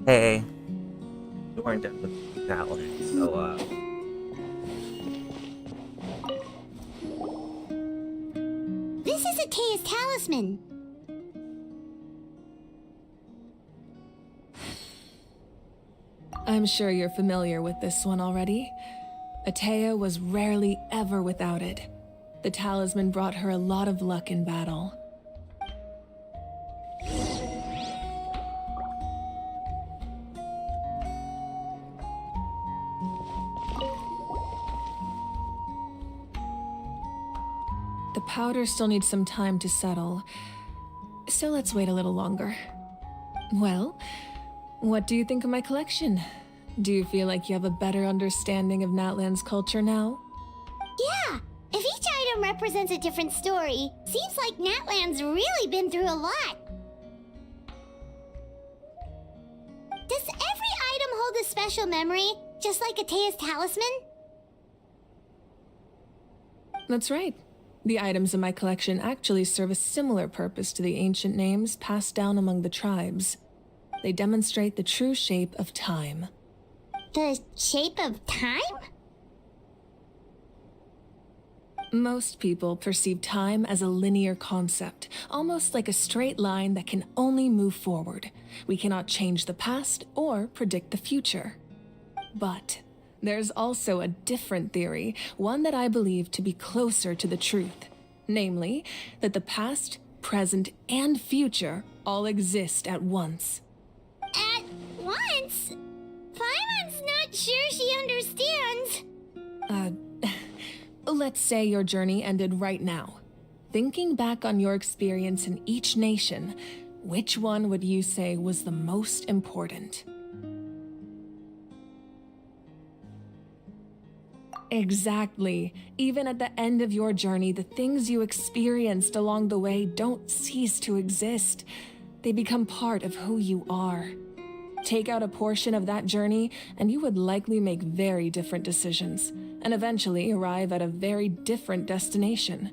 Hey, we weren't done with Natlan, so This is Atea's talisman. I'm sure you're familiar with this one already. Atea was rarely ever without it. The talisman brought her a lot of luck in battle. The powder still needs some time to settle, so let's wait a little longer. Well, what do you think of my collection? Do you feel like you have a better understanding of Natlan's culture now? Yeah, if each item represents a different story, seems like Natlan's really been through a lot. Does every item hold a special memory, just like Atea's talisman? That's right. The items in my collection actually serve a similar purpose to the ancient names passed down among the tribes. They demonstrate the true shape of time. The shape of time? Most people perceive time as a linear concept, almost like a straight line that can only move forward. We cannot change the past or predict the future. But there's also a different theory, one that I believe to be closer to the truth. Namely, that the past, present, and future all exist at once. At once? Paimon's not sure she understands. Let's say your journey ended right now. Thinking back on your experience in each nation, which one would you say was the most important? Exactly. Even at the end of your journey, the things you experienced along the way don't cease to exist. They become part of who you are. Take out a portion of that journey, and you would likely make very different decisions, and eventually arrive at a very different destination.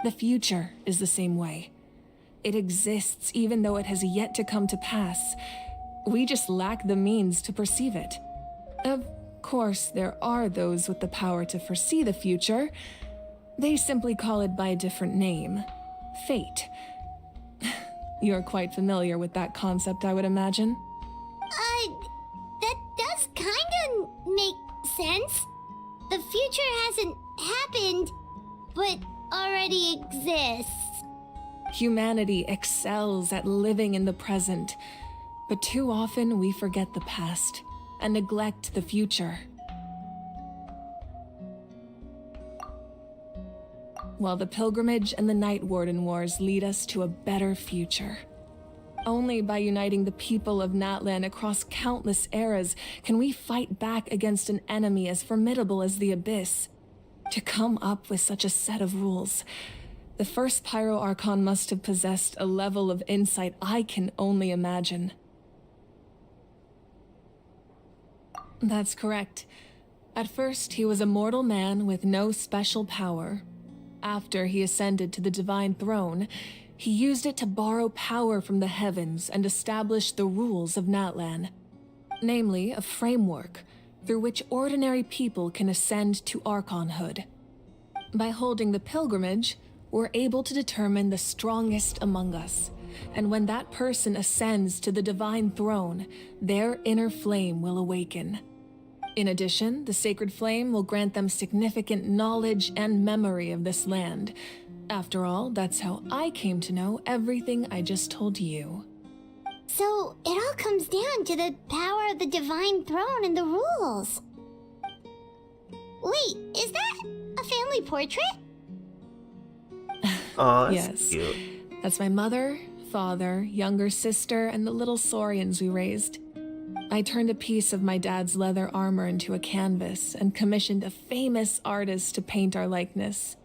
The future is the same way. It exists even though it has yet to come to pass. We just lack the means to perceive it. Of course, there are those with the power to foresee the future. They simply call it by a different name. Fate. You're quite familiar with that concept, I would imagine. That does kinda make sense. The future hasn't happened, but already exists. Humanity excels at living in the present, but too often we forget the past and neglect the future. While the pilgrimage and the Night Warden Wars lead us to a better future. Only by uniting the people of Natlan across countless eras can we fight back against an enemy as formidable as the Abyss. To come up with such a set of rules, the first Pyro Archon must have possessed a level of insight I can only imagine. That's correct. At first, he was a mortal man with no special power. After he ascended to the Divine Throne, he used it to borrow power from the heavens and establish the rules of Natlan. Namely, a framework through which ordinary people can ascend to Archonhood. By holding the pilgrimage, we're able to determine the strongest among us, and when that person ascends to the Divine Throne, their inner flame will awaken. In addition, the sacred flame will grant them significant knowledge and memory of this land. After all, that's how I came to know everything I just told you. So, it all comes down to the power of the Divine Throne and the rules. Wait, is that a family portrait? Aw, that's Yes. cute. That's my mother, father, younger sister, and the little saurians we raised. I turned a piece of my dad's leather armor into a canvas and commissioned a famous artist to paint our likeness.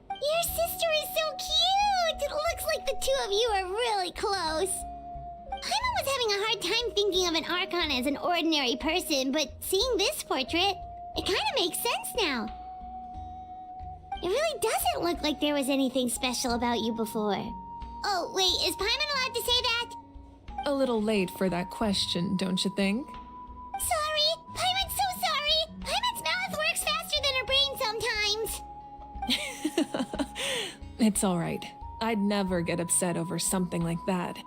Your sister is so cute! It looks like the two of you are really close. Paimon was having a hard time thinking of an Archon as an ordinary person, but seeing this portrait, it kind of makes sense now. It really doesn't look like there was anything special about you before. Oh, wait, is Paimon allowed to say that? A little late for that question, don't you think? Sorry! Paimon's so sorry! Paimon's mouth works faster than her brain sometimes! It's all right. I'd never get upset over something like that.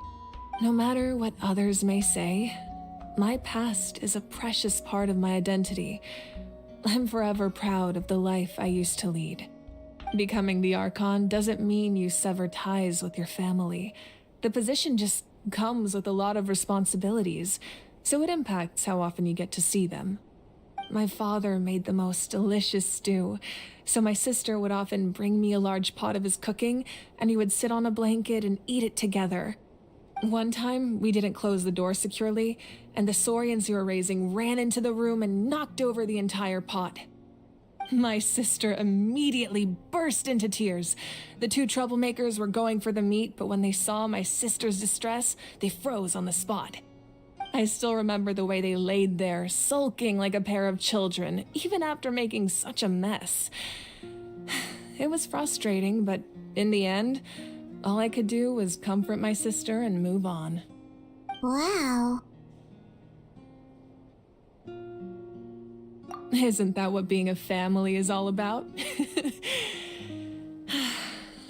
No matter what others may say, my past is a precious part of my identity. I'm forever proud of the life I used to lead. Becoming the Archon doesn't mean you sever ties with your family. The position just comes with a lot of responsibilities, so it impacts how often you get to see them. My father made the most delicious stew, so my sister would often bring me a large pot of his cooking, and we would sit on a blanket and eat it together. One time, we didn't close the door securely, and the saurians we were raising ran into the room and knocked over the entire pot. My sister immediately burst into tears. The two troublemakers were going for the meat, but when they saw my sister's distress, they froze on the spot. I still remember the way they laid there, sulking like a pair of children, even after making such a mess. It was frustrating, but in the end, all I could do was comfort my sister and move on. Wow. Isn't that what being a family is all about?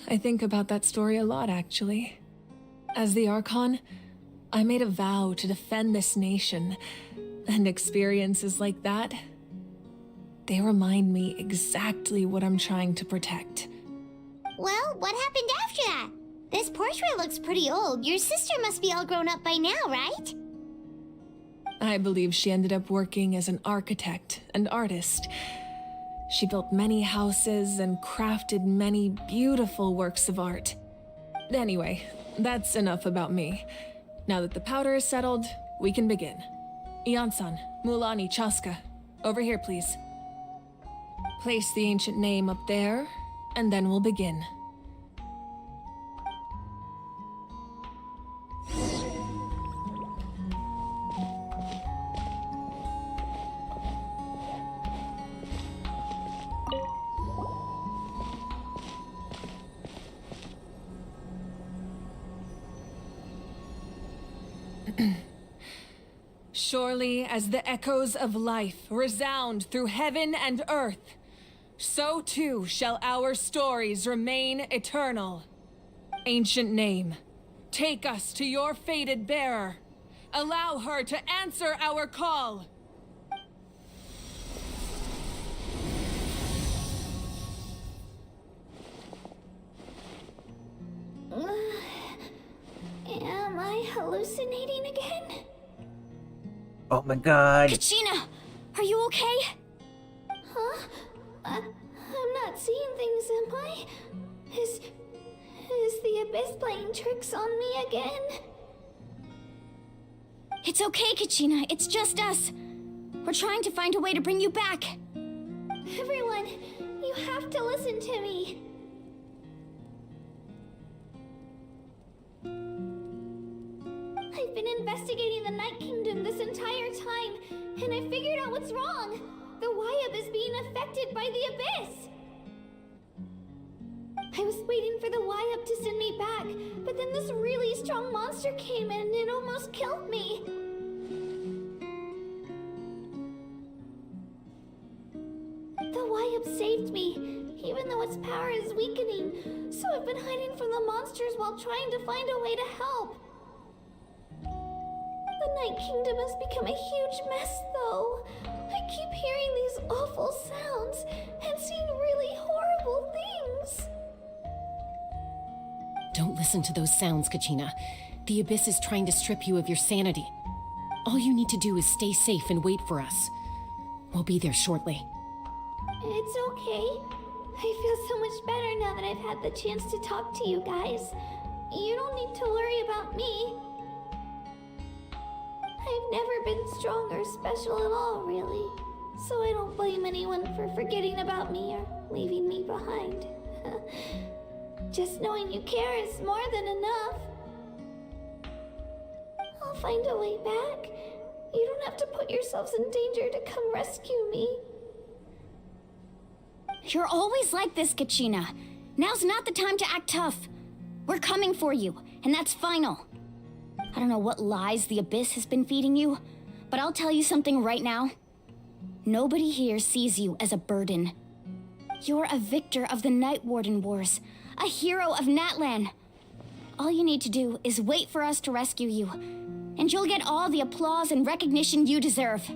I think about that story a lot, actually. As the Archon, I made a vow to defend this nation, and experiences like that, they remind me exactly what I'm trying to protect. Well, what happened after that? This portrait looks pretty old. Your sister must be all grown up by now, right? I believe she ended up working as an architect and artist. She built many houses and crafted many beautiful works of art. Anyway, that's enough about me. Now that the powder is settled, we can begin. Iansan, Mulani, Chaska, over here, please. Place the ancient name up there, and then we'll begin. Surely as the echoes of life resound through heaven and earth, so too shall our stories remain eternal. Ancient name, take us to your fated bearer. Allow her to answer our call. Am I hallucinating again? Oh my god. Kachina, are you okay? Huh? I'm not seeing things, am I? Is the Abyss playing tricks on me again? It's okay, Kachina. It's just us. We're trying to find a way to bring you back. Everyone, you have to listen to me. I've been investigating the Night Kingdom this entire time, and I figured out what's wrong. The Wyab is being affected by the Abyss. I was waiting for the Wyab to send me back, but then this really strong monster came in and it almost killed me. The Wyab saved me, even though its power is weakening, so I've been hiding from the monsters while trying to find a way to help. The Night Kingdom has become a huge mess, though. I keep hearing these awful sounds and seeing really horrible things. Don't listen to those sounds, Kachina. The Abyss is trying to strip you of your sanity. All you need to do is stay safe and wait for us. We'll be there shortly. It's okay. I feel so much better now that I've had the chance to talk to you guys. You don't need to worry about me. I've never been strong or special at all, really. So I don't blame anyone for forgetting about me or leaving me behind. Just knowing you care is more than enough. I'll find a way back. You don't have to put yourselves in danger to come rescue me. You're always like this, Kachina. Now's not the time to act tough. We're coming for you, and that's final. I don't know what lies the Abyss has been feeding you, but I'll tell you something right now. Nobody here sees you as a burden. You're a victor of the Night Warden Wars, a hero of Natlan. All you need to do is wait for us to rescue you, and you'll get all the applause and recognition you deserve.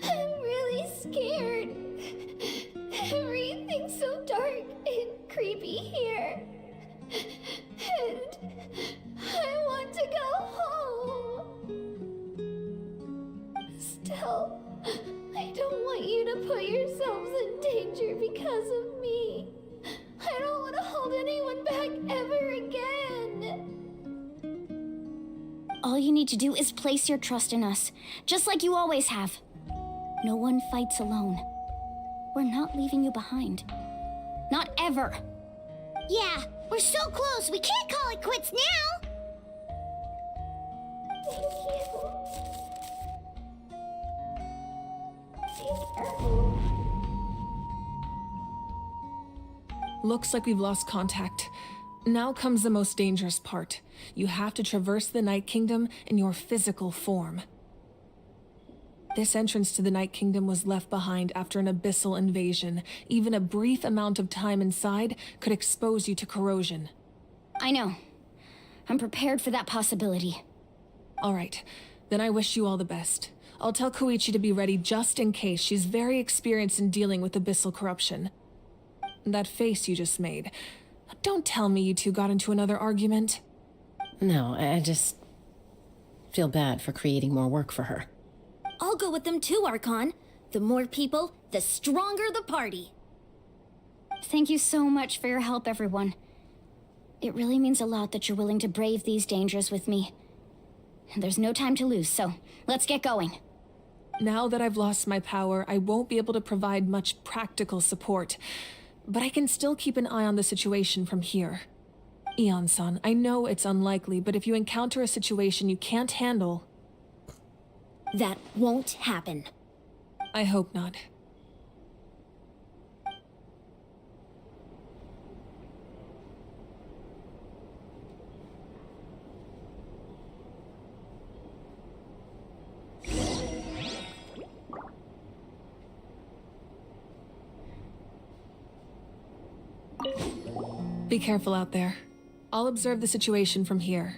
I'm really scared. Everything's so dark and creepy here. And I want to go home. Still, I don't want you to put yourselves in danger because of me. I don't want to hold anyone back ever again. All you need to do is place your trust in us, just like you always have. No one fights alone. We're not leaving you behind. Not ever. Yeah, we're so close. We can't call it quits now. Thank you. Looks like we've lost contact. Now comes the most dangerous part. You have to traverse the Night Kingdom in your physical form. This entrance to the Night Kingdom was left behind after an abyssal invasion. Even a brief amount of time inside could expose you to corrosion. I know. I'm prepared for that possibility. All right. Then I wish you all the best. I'll tell Koichi to be ready just in case. She's very experienced in dealing with abyssal corruption. That face you just made. Don't tell me you two got into another argument. No, I just feel bad for creating more work for her. I'll go with them too, Archon. The more people, the stronger the party. Thank you so much for your help, everyone. It really means a lot that you're willing to brave these dangers with me. And there's no time to lose, so let's get going. Now that I've lost my power, I won't be able to provide much practical support. But I can still keep an eye on the situation from here. Eon-san, I know it's unlikely, but if you encounter a situation you can't handle... That won't happen. I hope not. Be careful out there. I'll observe the situation from here.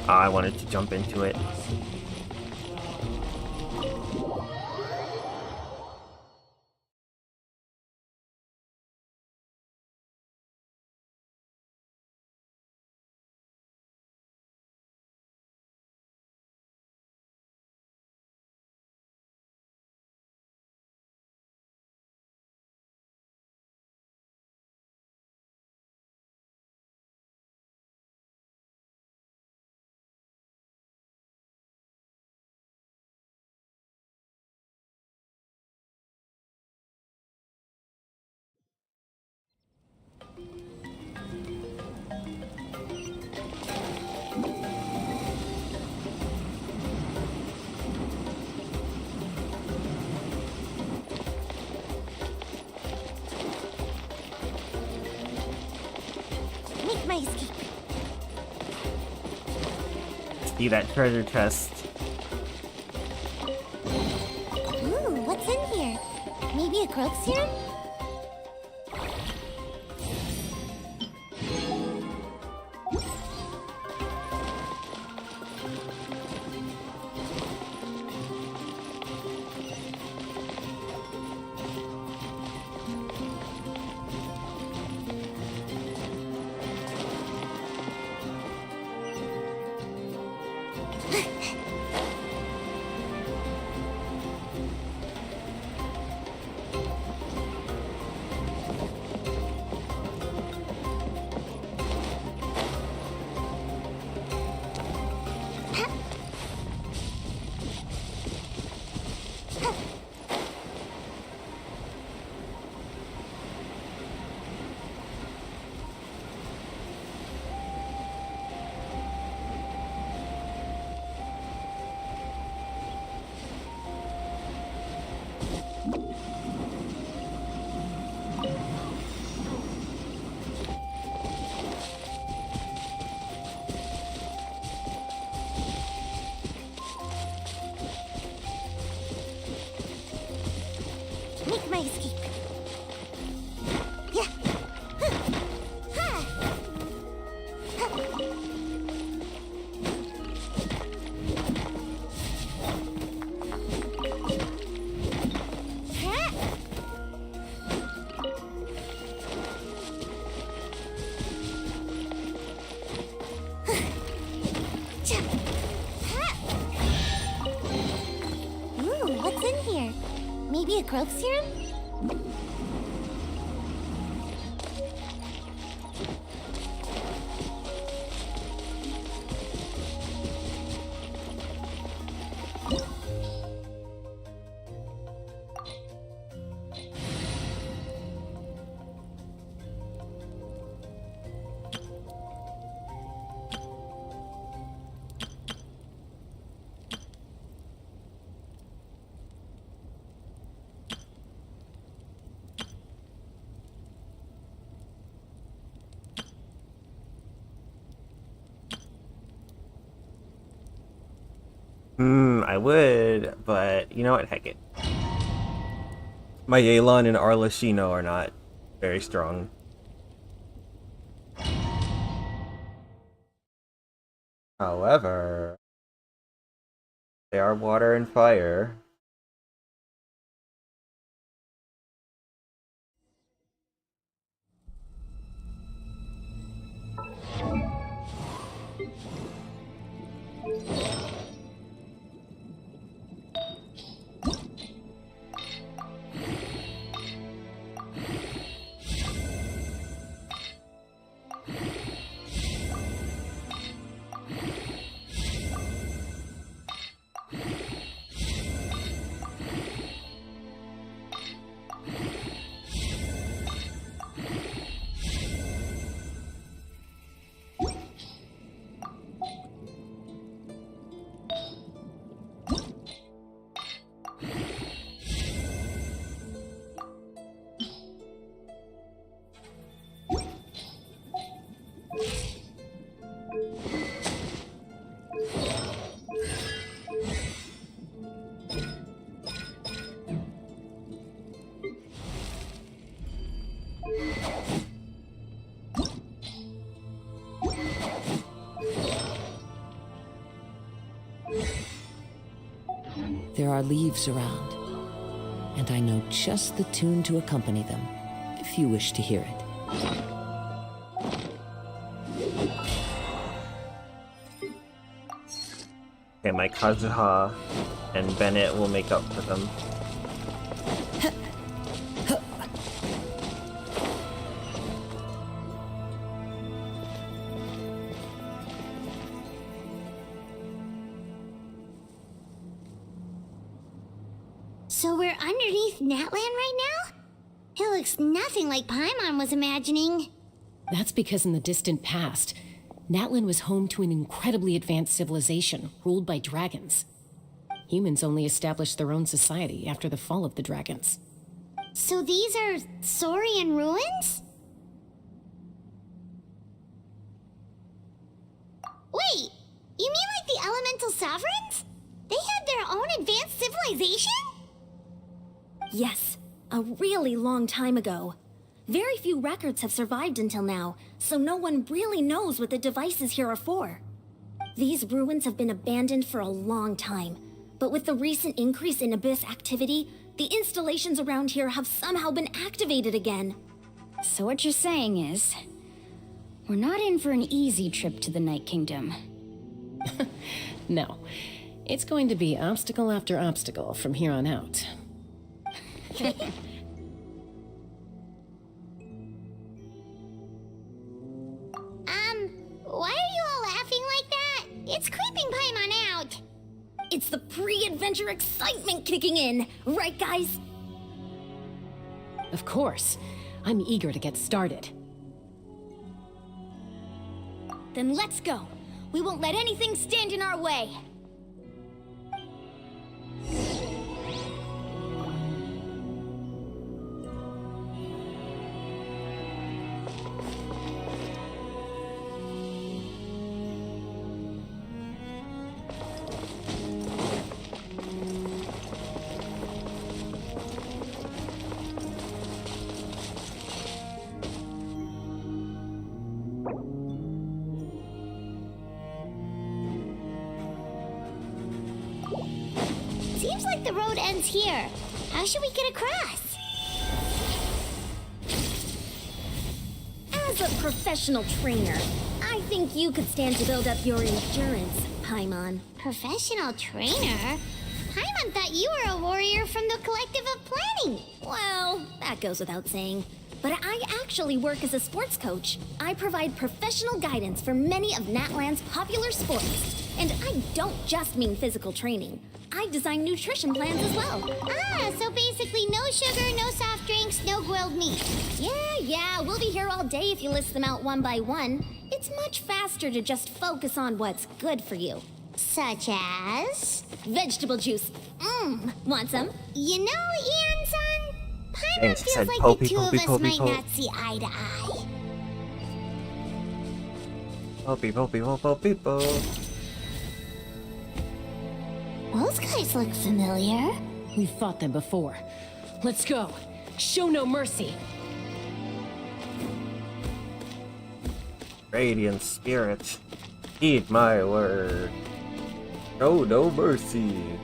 I wanted to jump into it. Make my escape. See that treasure chest. Ooh, what's in here? Maybe a growth serum? Make my escape. Yeah. Ha. Ooh, what's in here? Maybe a growth serum? I would, but you know what? Heck it. My Yelan and Arlecchino are not very strong. However, they are water and fire. There are leaves around, and I know just the tune to accompany them, if you wish to hear it. Okay, my Kazuha and Bennett will make up for them. So we're underneath Natlan right now? It looks nothing like Paimon was imagining. That's because in the distant past, Natlan was home to an incredibly advanced civilization ruled by dragons. Humans only established their own society after the fall of the dragons. So these are Saurian ruins? Wait, you mean like the elemental sovereigns? They had their own advanced civilization? Yes, a really long time ago. Very few records have survived until now, so no one really knows what the devices here are for. These ruins have been abandoned for a long time, but with the recent increase in Abyss activity, the installations around here have somehow been activated again. So what you're saying is, we're not in for an easy trip to the Night Kingdom. No, it's going to be obstacle after obstacle from here on out. Why are you all laughing like that? It's creeping Paimon out. It's the pre-adventure excitement kicking in, right guys? Of course, I'm eager to get started. Then let's go. We won't let anything stand in our way. Seems like the road ends here. How should we get across? As a professional trainer, I think you could stand to build up your endurance, Paimon. Professional trainer? Paimon thought you were a warrior from the Collective of Planning. Well, that goes without saying. But I actually work as a sports coach. I provide professional guidance for many of Natlan's popular sports. And I don't just mean physical training. I design nutrition plans as well. Ah, so basically no sugar, no soft drinks, no grilled meat. Yeah, we'll be here all day if you list them out one by one. It's much faster to just focus on what's good for you. Such as? Vegetable juice. Want some? You know, Ian-san, Paimon Thanks, feels said like Poppy, the two Poppy, of us Poppy, might Poppy. not see eye to eye. Oh, people. Those guys look familiar. We've fought them before. Let's go. Show no mercy. Radiant spirit, heed my word. Show no mercy.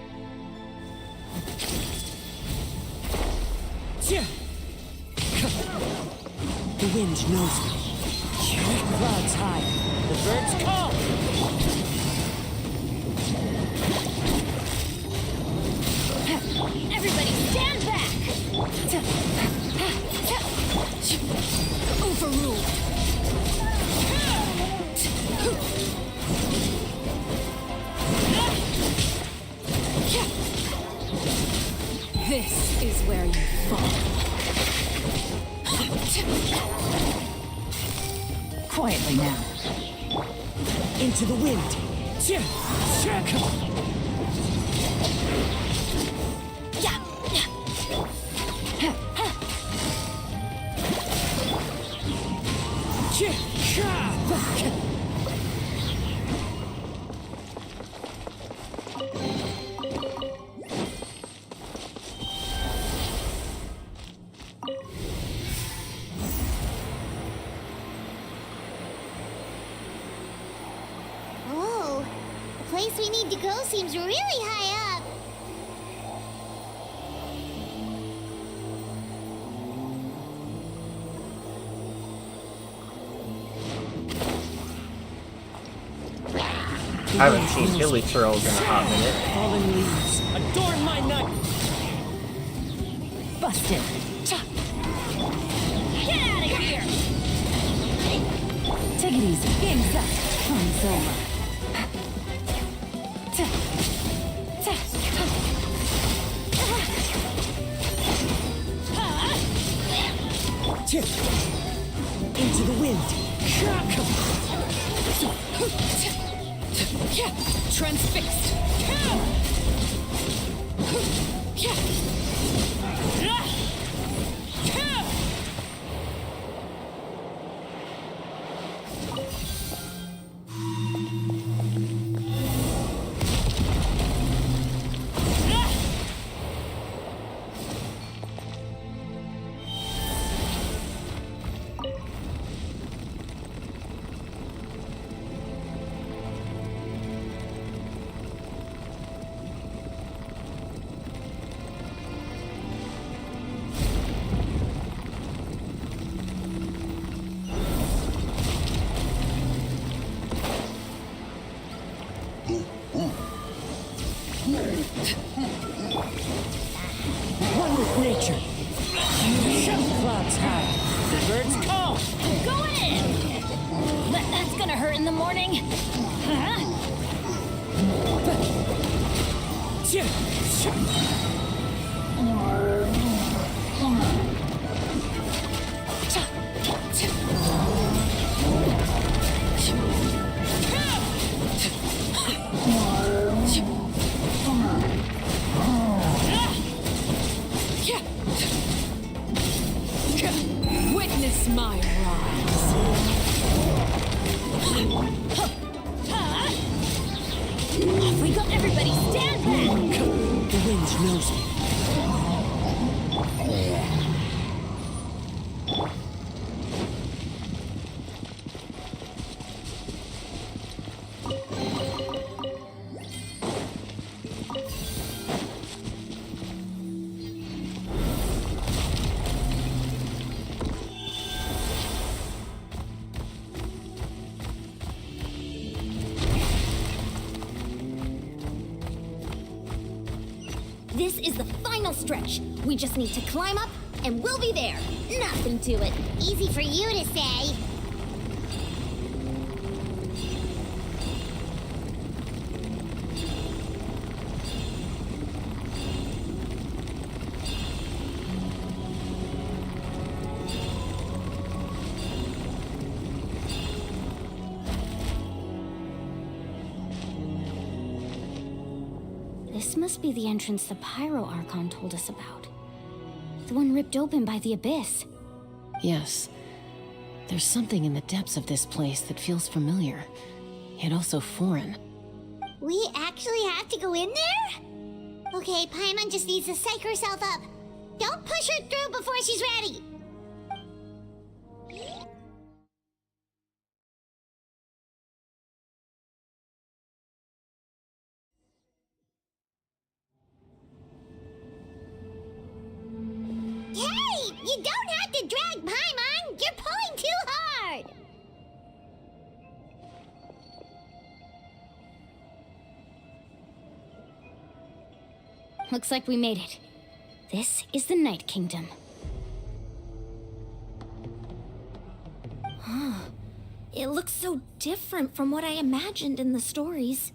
The wind knows me. Clouds high. The birds call. Everybody stand back! Overruled. This is where you fall. Quietly now. Into the wind. Whoa, the place we need to go seems really high up. I haven't seen hilly turtles in a hot minute. Fallen leaves. Adorn my night. Busted. Get out of here! Take it easy. Game's up. Fun's over. Into the wind. Transfixed. One with nature. Clouds high. The birds call. Going in! That's gonna hurt in the morning. Huh? Witness my rise. We got everybody stand back! The wind knows me. This is the final stretch. We just need to climb up, and we'll be there. Nothing to it. Easy for you to say. This must be the entrance the Pyro Archon told us about. The one ripped open by the Abyss. Yes. There's something in the depths of this place that feels familiar, yet also foreign. We actually have to go in there? Okay, Paimon just needs to psych herself up. Don't push her through before she's ready. Hey! You don't have to drag Paimon! You're pulling too hard! Looks like we made it. This is the Night Kingdom. It looks so different from what I imagined in the stories.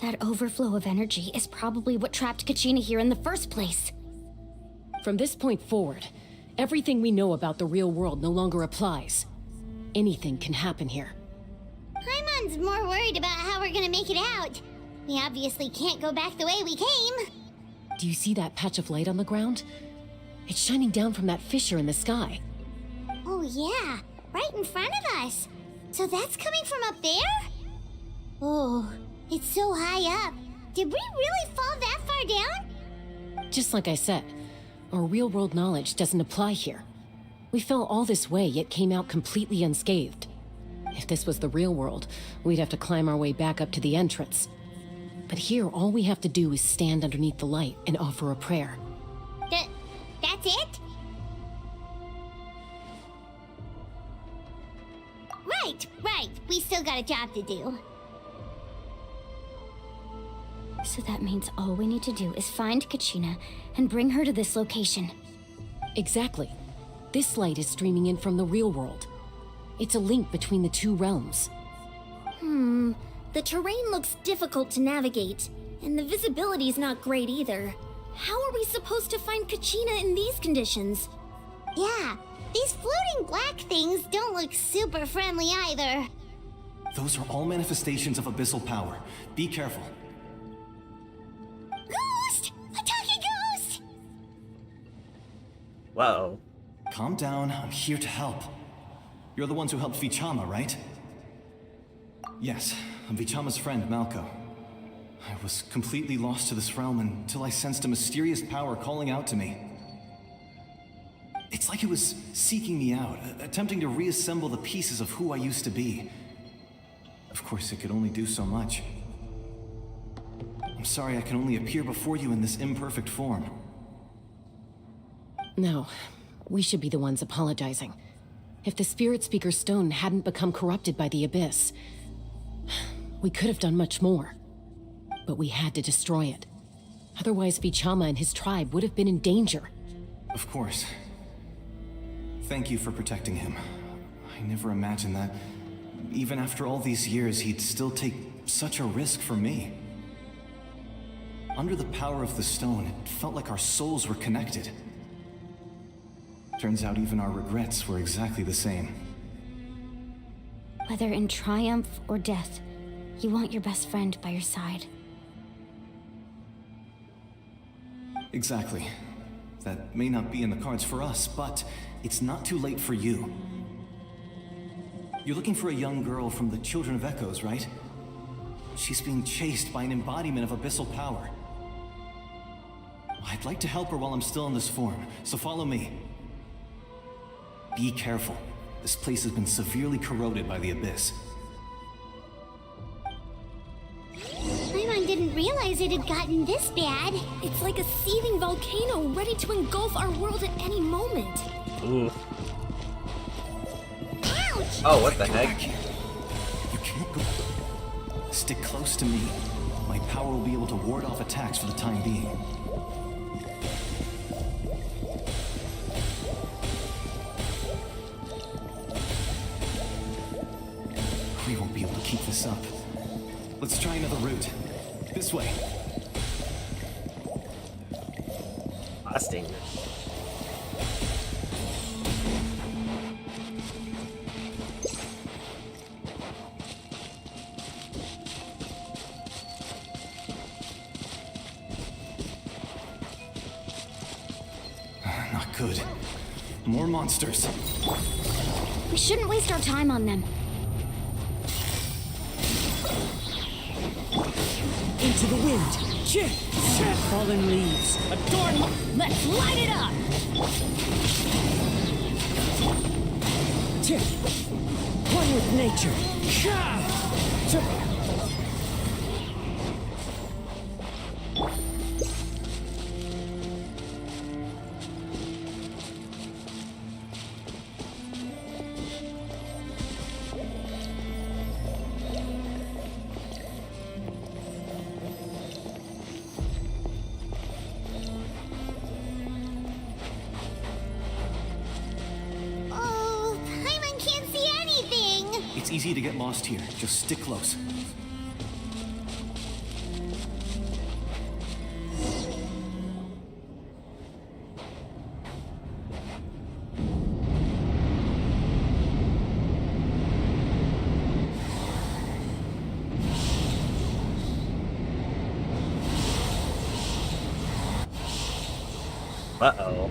That overflow of energy is probably what trapped Kachina here in the first place. From this point forward, everything we know about the real world no longer applies. Anything can happen here. Paimon's more worried about how we're gonna make it out. We obviously can't go back the way we came. Do you see that patch of light on the ground? It's shining down from that fissure in the sky. Oh yeah, right in front of us. So that's coming from up there? Oh, it's so high up. Did we really fall that far down? Just like I said, our real-world knowledge doesn't apply here. We fell all this way, yet came out completely unscathed. If this was the real world, we'd have to climb our way back up to the entrance. But here, all we have to do is stand underneath the light and offer a prayer. That's it? Right. We still got a job to do. So that means all we need to do is find Kachina and bring her to this location. Exactly. This light is streaming in from the real world. It's a link between the two realms. The terrain looks difficult to navigate, and the visibility's not great either. How are we supposed to find Kachina in these conditions? Yeah, these floating black things don't look super friendly either. Those are all manifestations of abyssal power. Be careful. Ghost! A talking ghost! Whoa. Calm down, I'm here to help. You're the ones who helped Vichama, right? Yes, I'm Vichama's friend, Malko. I was completely lost to this realm until I sensed a mysterious power calling out to me. It's like it was seeking me out, attempting to reassemble the pieces of who I used to be. Of course, it could only do so much. I'm sorry I can only appear before you in this imperfect form. No, we should be the ones apologizing. If the Spirit Speaker's stone hadn't become corrupted by the Abyss, we could have done much more. But we had to destroy it. Otherwise, Vichama and his tribe would have been in danger. Of course. Thank you for protecting him. I never imagined that, even after all these years, he'd still take such a risk for me. Under the power of the stone, it felt like our souls were connected. Turns out even our regrets were exactly the same. Whether in triumph or death, you want your best friend by your side. Exactly. That may not be in the cards for us, but it's not too late for you. You're looking for a young girl from the Children of Echoes, right? She's being chased by an embodiment of abyssal power. I'd like to help her while I'm still in this form, so follow me. Be careful. This place has been severely corroded by the Abyss. Paimon didn't realize it had gotten this bad. It's like a seething volcano ready to engulf our world at any moment. Ooh. Ouch! Oh, what the Get back heck? here. You can't go. Stick close to me. My power will be able to ward off attacks for the time being. We won't be able to keep this up. Let's try another route. This way. Blasting. Not good. More monsters. We shouldn't waste our time on them. to the wind. Fallen leaves. Adorn! Let's light it up! One with nature. Oh, Paimon can't see anything. It's easy to get lost here. Just stick close. Uh-oh.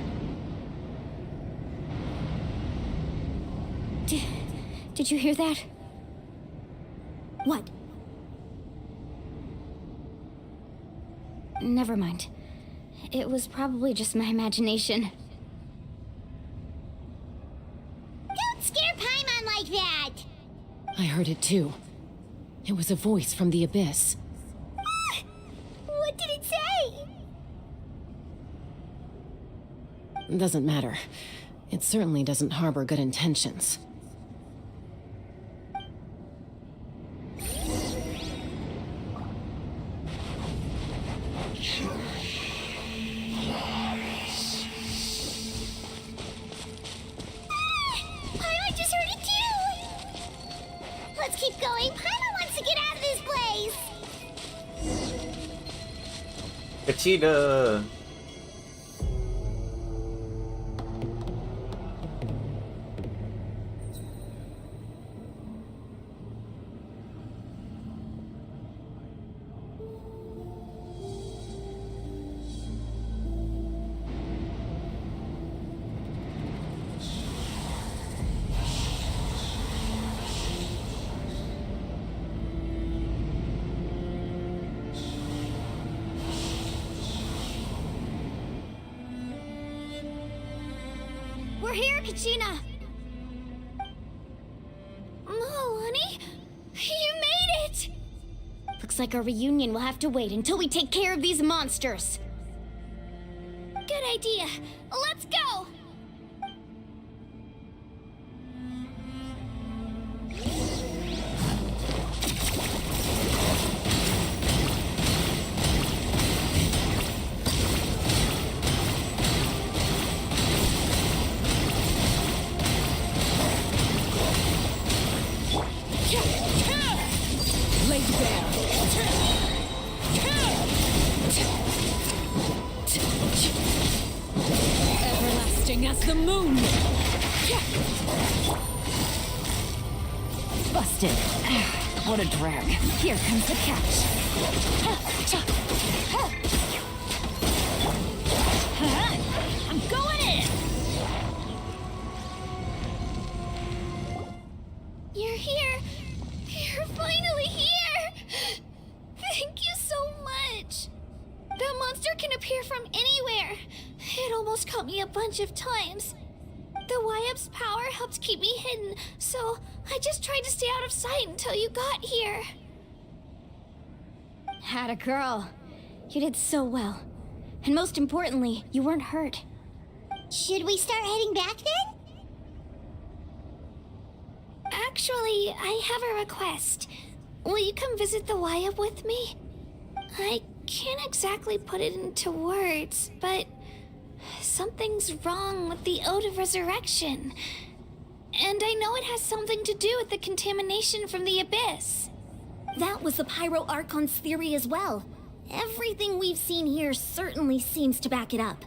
Did you hear that? What? Never mind. It was probably just my imagination. Don't scare Paimon like that. I heard it too. It was a voice from the abyss. What did it say? Doesn't matter. It certainly doesn't harbor good intentions. Paimon just heard it too. Let's keep going. Paimon wants to get out of this place. Kachida! We're here, Kachina! Oh, honey, you made it! Looks like our reunion will have to wait until we take care of these monsters. Good idea. Let's go! Laid bare. Everlasting as the moon. Busted. What a drag. Here comes the catch. I'm going in! You're here! You're finally here! Thank you so much! That monster can appear from anywhere. It almost caught me a bunch of times. The Wyap's power helped keep me hidden, so I just tried to stay out of sight until you got here. Had a girl. You did so well. And most importantly, you weren't hurt. Should we start heading back then? Actually, I have a request. Will you come visit the Wyap with me? I can't exactly put it into words, but something's wrong with the Ode of Resurrection. And I know it has something to do with the contamination from the Abyss. That was the Pyro Archon's theory as well. Everything we've seen here certainly seems to back it up.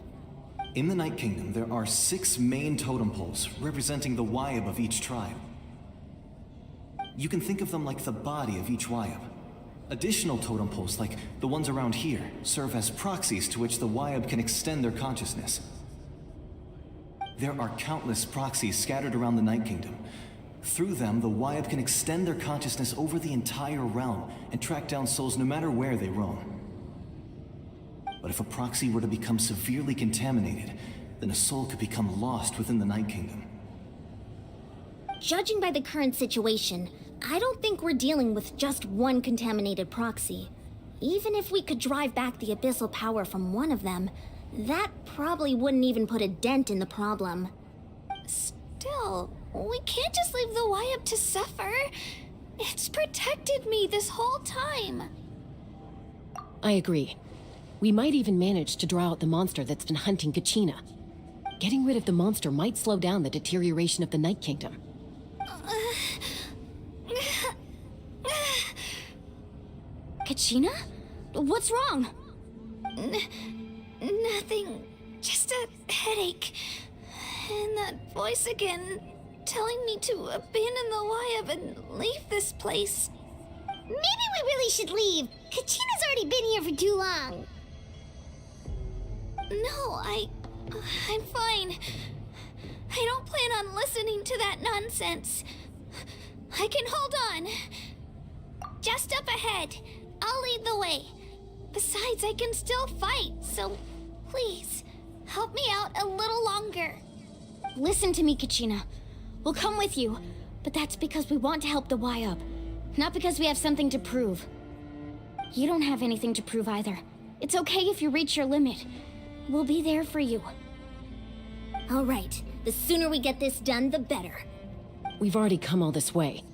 In the Night Kingdom, there are 6 main totem poles representing the Wyap of each tribe. You can think of them like the body of each Wyap. Additional totem poles, like the ones around here, serve as proxies to which the Wyap can extend their consciousness. There are countless proxies scattered around the Night Kingdom. Through them, the Wyab can extend their consciousness over the entire realm and track down souls no matter where they roam. But if a proxy were to become severely contaminated, then a soul could become lost within the Night Kingdom. Judging by the current situation, I don't think we're dealing with just one contaminated proxy. Even if we could drive back the abyssal power from one of them, that probably wouldn't even put a dent in the problem. Still, we can't just leave the Wyab to suffer. It's protected me this whole time. I agree. We might even manage to draw out the monster that's been hunting Kachina. Getting rid of the monster might slow down the deterioration of the Night Kingdom. Kachina? What's wrong? Nothing. Just a headache. And that voice again, telling me to abandon the Wyab and leave this place. Maybe we really should leave. Kachina's already been here for too long. No, I'm fine. I don't plan on listening to that nonsense. I can hold on. Just up ahead. I'll lead the way. Besides, I can still fight, so please, help me out a little longer. Listen to me, Kachina. We'll come with you, but that's because we want to help the Wyab, not because we have something to prove. You don't have anything to prove either. It's okay if you reach your limit. We'll be there for you. All right, the sooner we get this done, the better. We've already come all this way,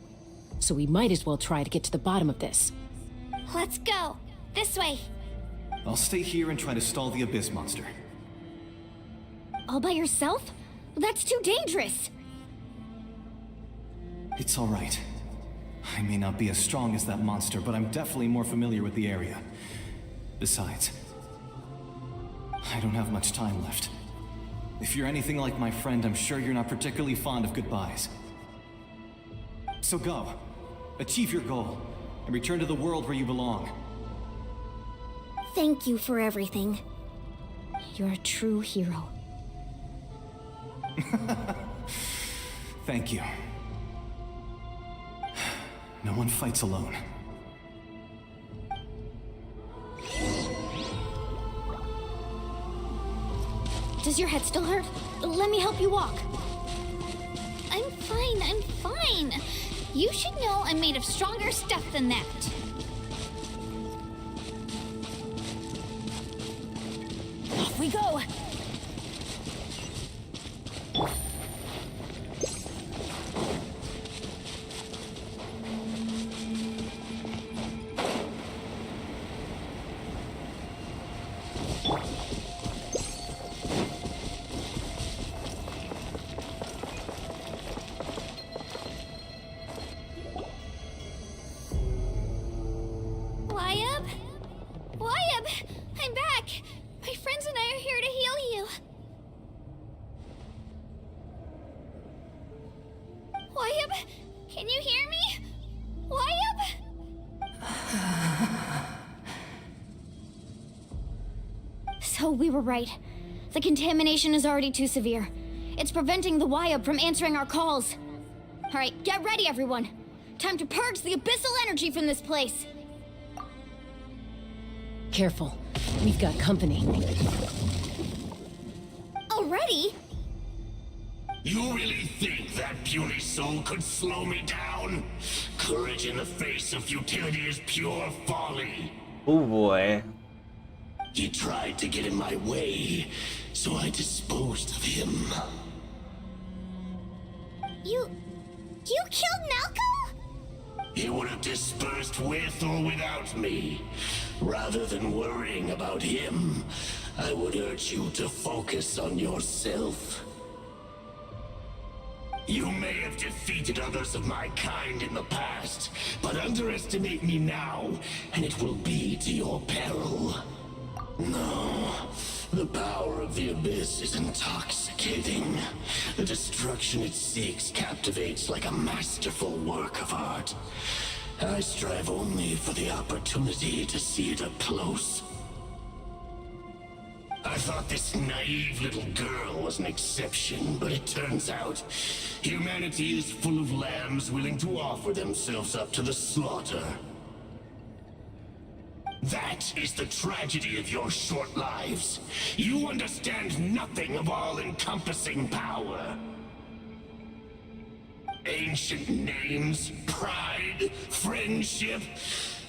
so we might as well try to get to the bottom of this. Let's go. This way. I'll stay here and try to stall the Abyss monster. All by yourself? That's too dangerous. It's all right. I may not be as strong as that monster, but I'm definitely more familiar with the area. Besides, I don't have much time left. If you're anything like my friend, I'm sure you're not particularly fond of goodbyes. So go. Achieve your goal, and return to the world where you belong. Thank you for everything. You're a true hero. Thank you. No one fights alone. Does your head still hurt? Let me help you walk. I'm fine. You should know I'm made of stronger stuff than that. Off we go. Wyab! I'm back! My friends and I are here to heal you. Wyab, can you hear me? Wyab? So we were right. The contamination is already too severe. It's preventing the Wyab from answering our calls. All right, get ready, everyone. Time to purge the abyssal energy from this place. Careful. We've got company. Already? You really think that puny soul could slow me down? Courage in the face of futility is pure folly. Oh boy. He tried to get in my way, so I disposed of him. You killed Malco? He would have dispersed with or without me. Rather than worrying about him, I would urge you to focus on yourself. You may have defeated others of my kind in the past, but underestimate me now, and it will be to your peril. No, the power of the Abyss is intoxicating. The destruction it seeks captivates like a masterful work of art. I strive only for the opportunity to see it up close. I thought this naive little girl was an exception, but it turns out humanity is full of lambs willing to offer themselves up to the slaughter. That is the tragedy of your short lives. You understand nothing of all-encompassing power. Ancient names, pride, friendship,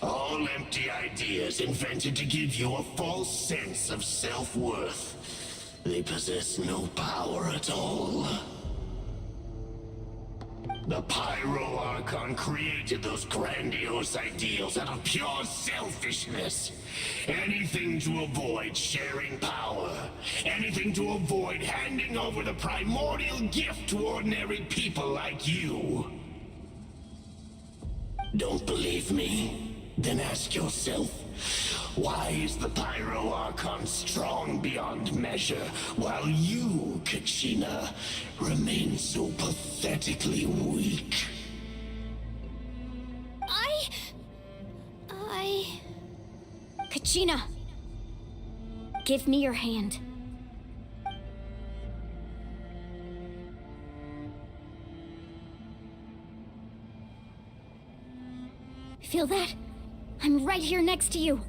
all empty ideas invented to give you a false sense of self-worth. They possess no power at all. The Pyro Archon created those grandiose ideals out of pure selfishness. Anything to avoid sharing power. Anything to avoid handing over the primordial gift to ordinary people like you. Don't believe me? Then ask yourself, why is the Pyro Archon strong beyond measure, while you, Kachina, remain so pathetically weak? Kachina! Give me your hand. Feel that? I'm right here next to you.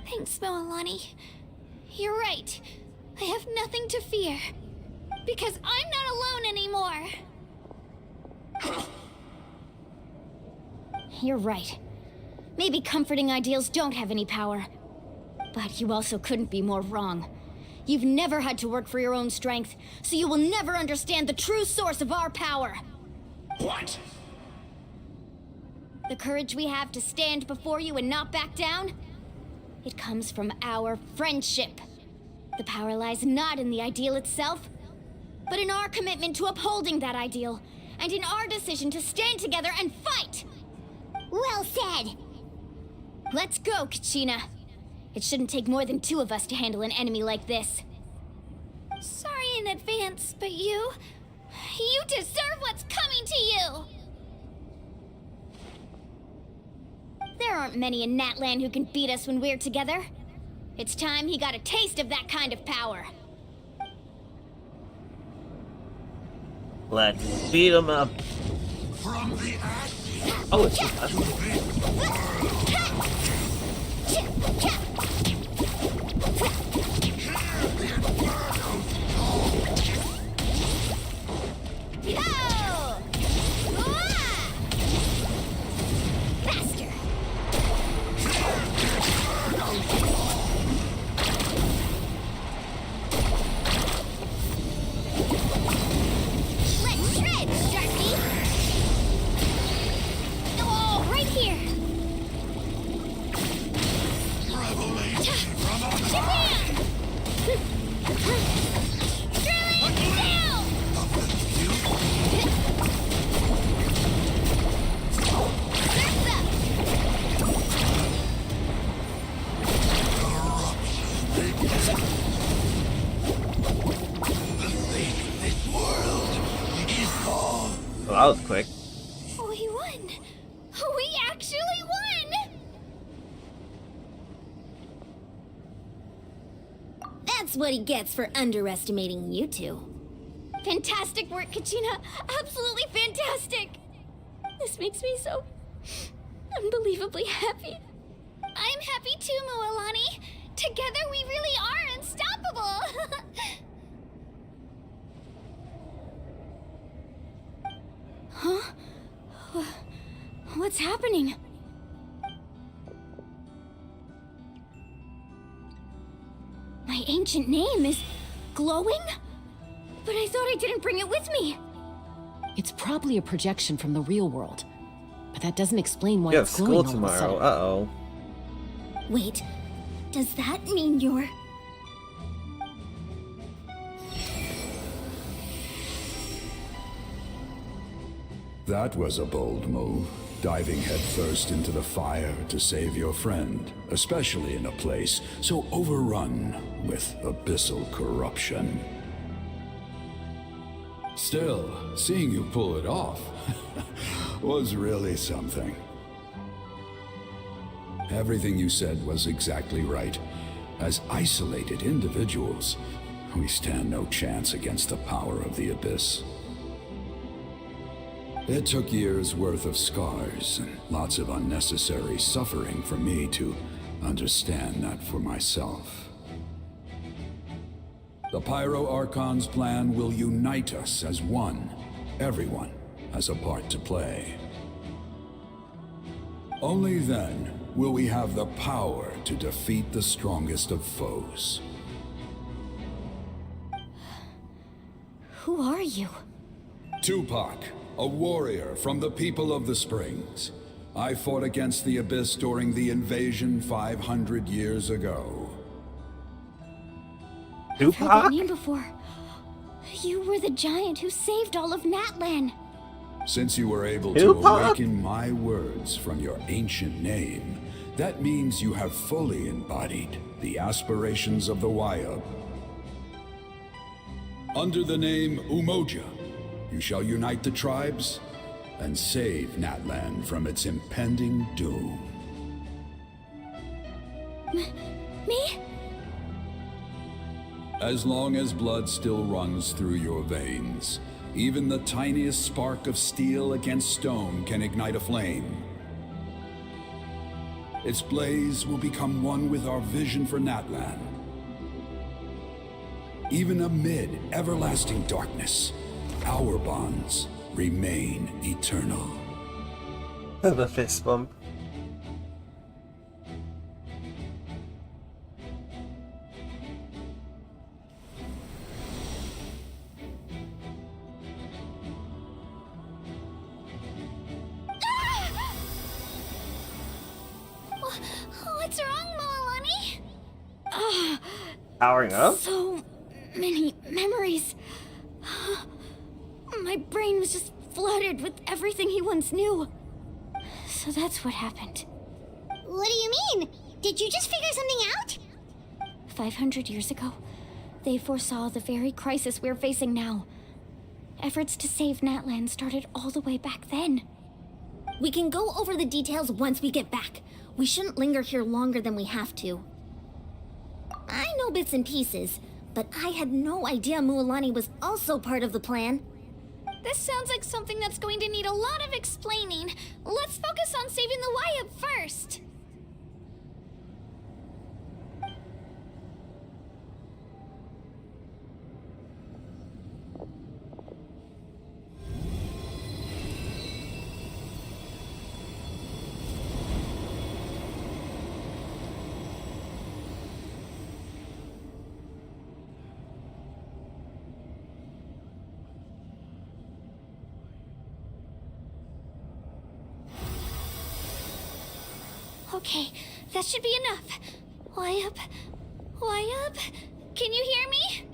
Thanks, Moalani. You're right. I have nothing to fear. Because I'm not alone anymore. You're right. Maybe comforting ideals don't have any power. But you also couldn't be more wrong. You've never had to work for your own strength, so you will never understand the true source of our power. What? The courage we have to stand before you and not back down? It comes from our friendship. The power lies not in the ideal itself, but in our commitment to upholding that ideal, and in our decision to stand together and fight! Well said! Let's go, Kachina. It shouldn't take more than 2 of us to handle an enemy like this. Sorry in advance, but you deserve what's coming to you! There aren't many in Natlan who can beat us when we're together. It's time he got a taste of that kind of power. Let's beat him up. From the ashes. Oh, it's just us. Faster! Let's shred, Sharky! Oh, right here! Revelation from on high. Drilling down! Surf's up! This world is gone. Well, that was quick. We won! We actually won! That's what he gets for underestimating you two. Fantastic work, Kachina. Absolutely fantastic. This makes me so unbelievably happy. I'm happy too, Moalani. Together we really are unstoppable! Huh? What's happening? My ancient name is glowing? But I thought I didn't bring it with me. It's probably a projection from the real world. But that doesn't explain why You have it's school glowing all of a tomorrow. sudden. Uh-oh. Wait, does that mean you're... That was a bold move, diving headfirst into the fire to save your friend, especially in a place so overrun with abyssal corruption. Still, seeing you pull it off was really something. Everything you said was exactly right. As isolated individuals, we stand no chance against the power of the Abyss. It took years' worth of scars and lots of unnecessary suffering for me to understand that for myself. The Pyro Archon's plan will unite us as one. Everyone has a part to play. Only then will we have the power to defeat the strongest of foes. Who are you? Tupac, a warrior from the people of the Springs. I fought against the Abyss during the invasion 500 years ago. I've heard that name before. You were the giant who saved all of Natlan. Since you were able to awaken my words from your ancient name, that means you have fully embodied the aspirations of the Wayab. Under the name Umoja, you shall unite the tribes and save Natlan from its impending doom. Me? As long as blood still runs through your veins, even the tiniest spark of steel against stone can ignite a flame. Its blaze will become one with our vision for Natlan. Even amid everlasting darkness, our bonds remain eternal. The fist bump. What's wrong, Moalani? Powering up? So many memories. My brain was just flooded with everything he once knew. So that's what happened. What do you mean? Did you just figure something out? 500 years ago, they foresaw the very crisis we're facing now. Efforts to save Natlan started all the way back then. We can go over the details once we get back. We shouldn't linger here longer than we have to. I know bits and pieces, but I had no idea Mualani was also part of the plan. This sounds like something that's going to need a lot of explaining. Let's focus on saving the Wayab first. Okay, that should be enough. Wayab? Wayab? Can you hear me?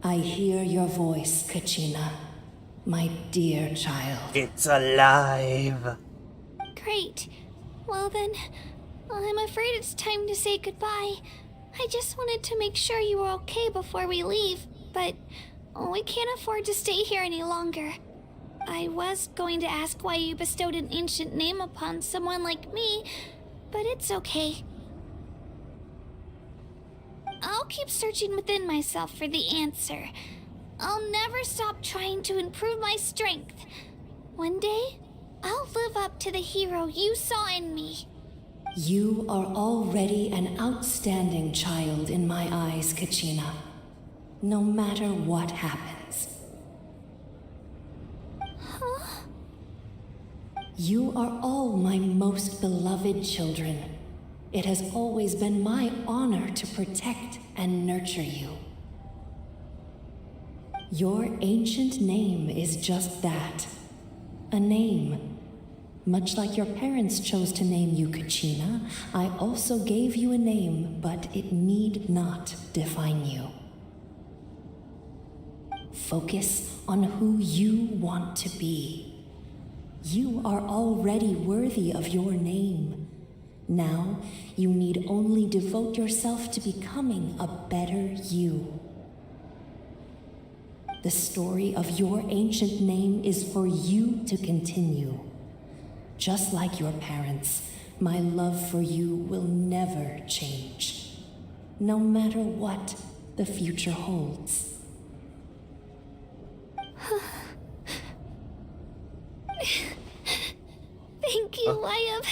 I hear your voice, Kachina, my dear child. It's alive. Great. Well then, I'm afraid it's time to say goodbye. I just wanted to make sure you were okay before we leave, but we can't afford to stay here any longer. I was going to ask why you bestowed an ancient name upon someone like me, but it's okay. I'll keep searching within myself for the answer. I'll never stop trying to improve my strength. One day, I'll live up to the hero you saw in me. You are already an outstanding child in my eyes, Kachina. No matter what happens. Huh? You are all my most beloved children. It has always been my honor to protect and nurture you. Your ancient name is just that. A name. Much like your parents chose to name you Kachina, I also gave you a name, but it need not define you. Focus on who you want to be. You are already worthy of your name. Now, you need only devote yourself to becoming a better you. The story of your ancient name is for you to continue. Just like your parents, my love for you will never change. No matter what the future holds. Thank you, Wyatt.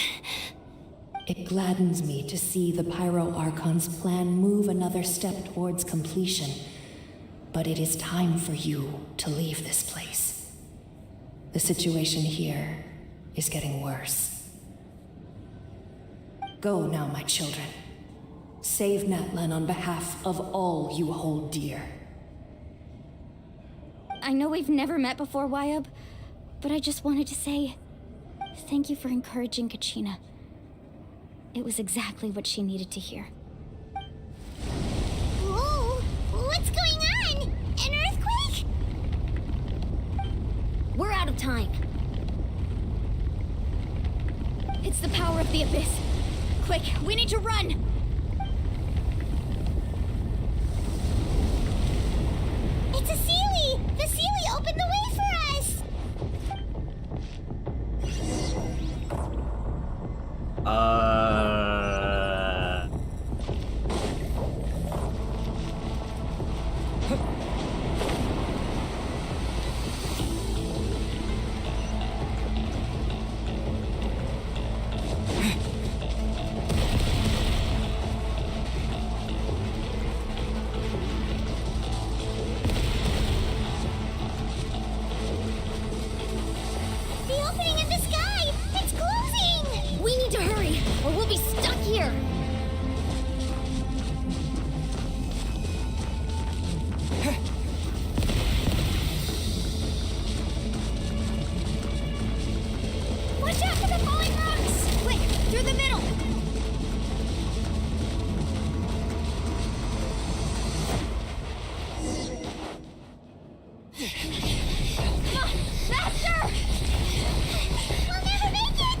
It gladdens me to see the Pyro Archon's plan move another step towards completion. But it is time for you to leave this place. The situation here is getting worse. Go now, my children. Save Natlan on behalf of all you hold dear. I know we've never met before, Wyatt, but I just wanted to say thank you for encouraging Kachina. It was exactly what she needed to hear. Whoa! What's going on? An earthquake? We're out of time. It's the power of the Abyss. Quick, we need to run! It's a Sealy! The Sealy opened the way for us! The opening in the sky! It's closing! We need to hurry, or we'll be stuck here! Watch out for the falling rocks! Quick, through the middle! Come on, faster! We'll never make it!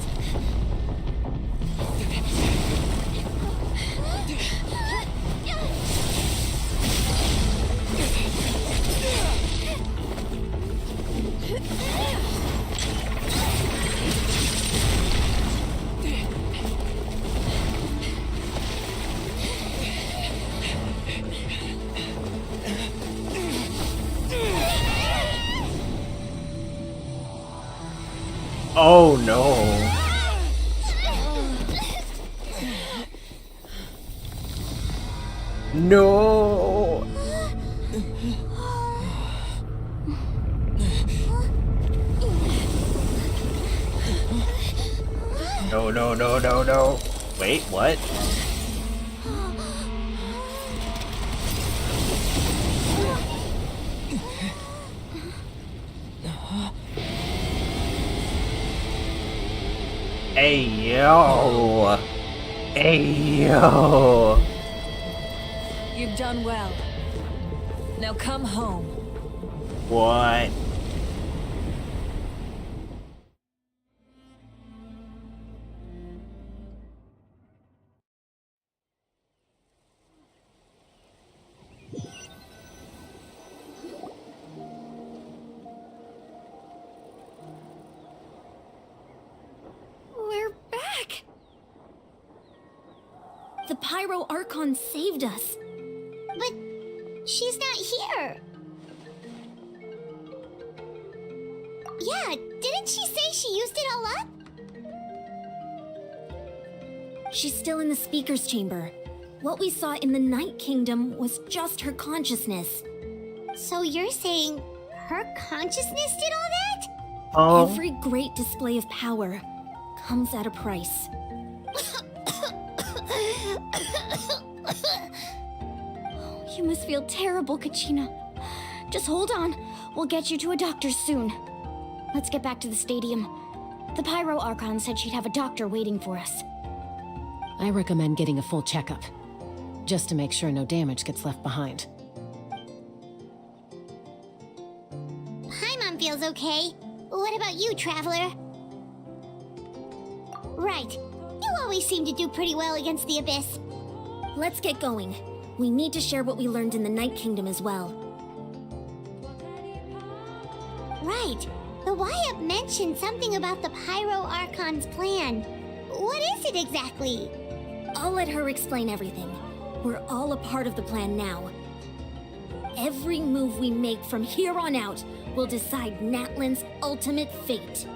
Oh no. No. No, no, no, no, no. Wait, what? Hey, yo. Hey, yo. You've done well. Now come home. What? We're back. The Pyro Archon saved us. But she's not here. Yeah, didn't she say she used it all up? She's still in the speaker's chamber. What we saw in the Night Kingdom was just her consciousness. So you're saying her consciousness did all that? Oh. Every great display of power comes at a price. You must feel terrible, Kachina. Just hold on. We'll get you to a doctor soon. Let's get back to the stadium. The Pyro Archon said she'd have a doctor waiting for us. I recommend getting a full checkup, just to make sure no damage gets left behind. Paimon feels okay. What about you, Traveler? Right. You always seem to do pretty well against the Abyss. Let's get going. We need to share what we learned in the Night Kingdom as well. Right. The The Wyatt mentioned something about the Pyro Archon's plan. What is it exactly? I'll let her explain everything. We're all a part of the plan now. Every move we make from here on out will decide Natlan's ultimate fate.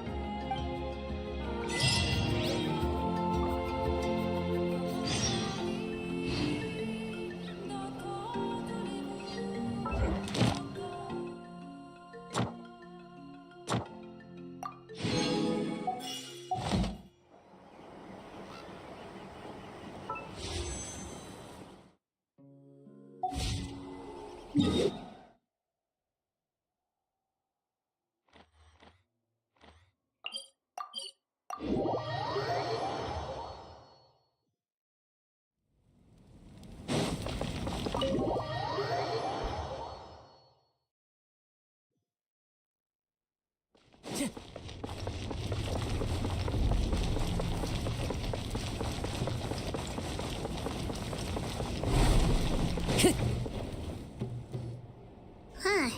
Huh.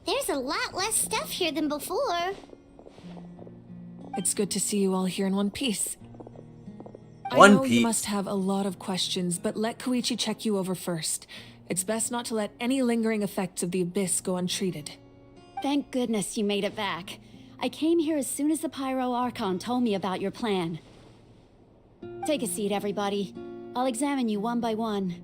There's a lot less stuff here than before. It's good to see you all here in one piece. I One know you Piece. must have a lot of questions, but let Koichi check you over first. It's best not to let any lingering effects of the Abyss go untreated. Thank goodness you made it back. I came here as soon as the Pyro Archon told me about your plan. Take a seat, everybody. I'll examine you one by one.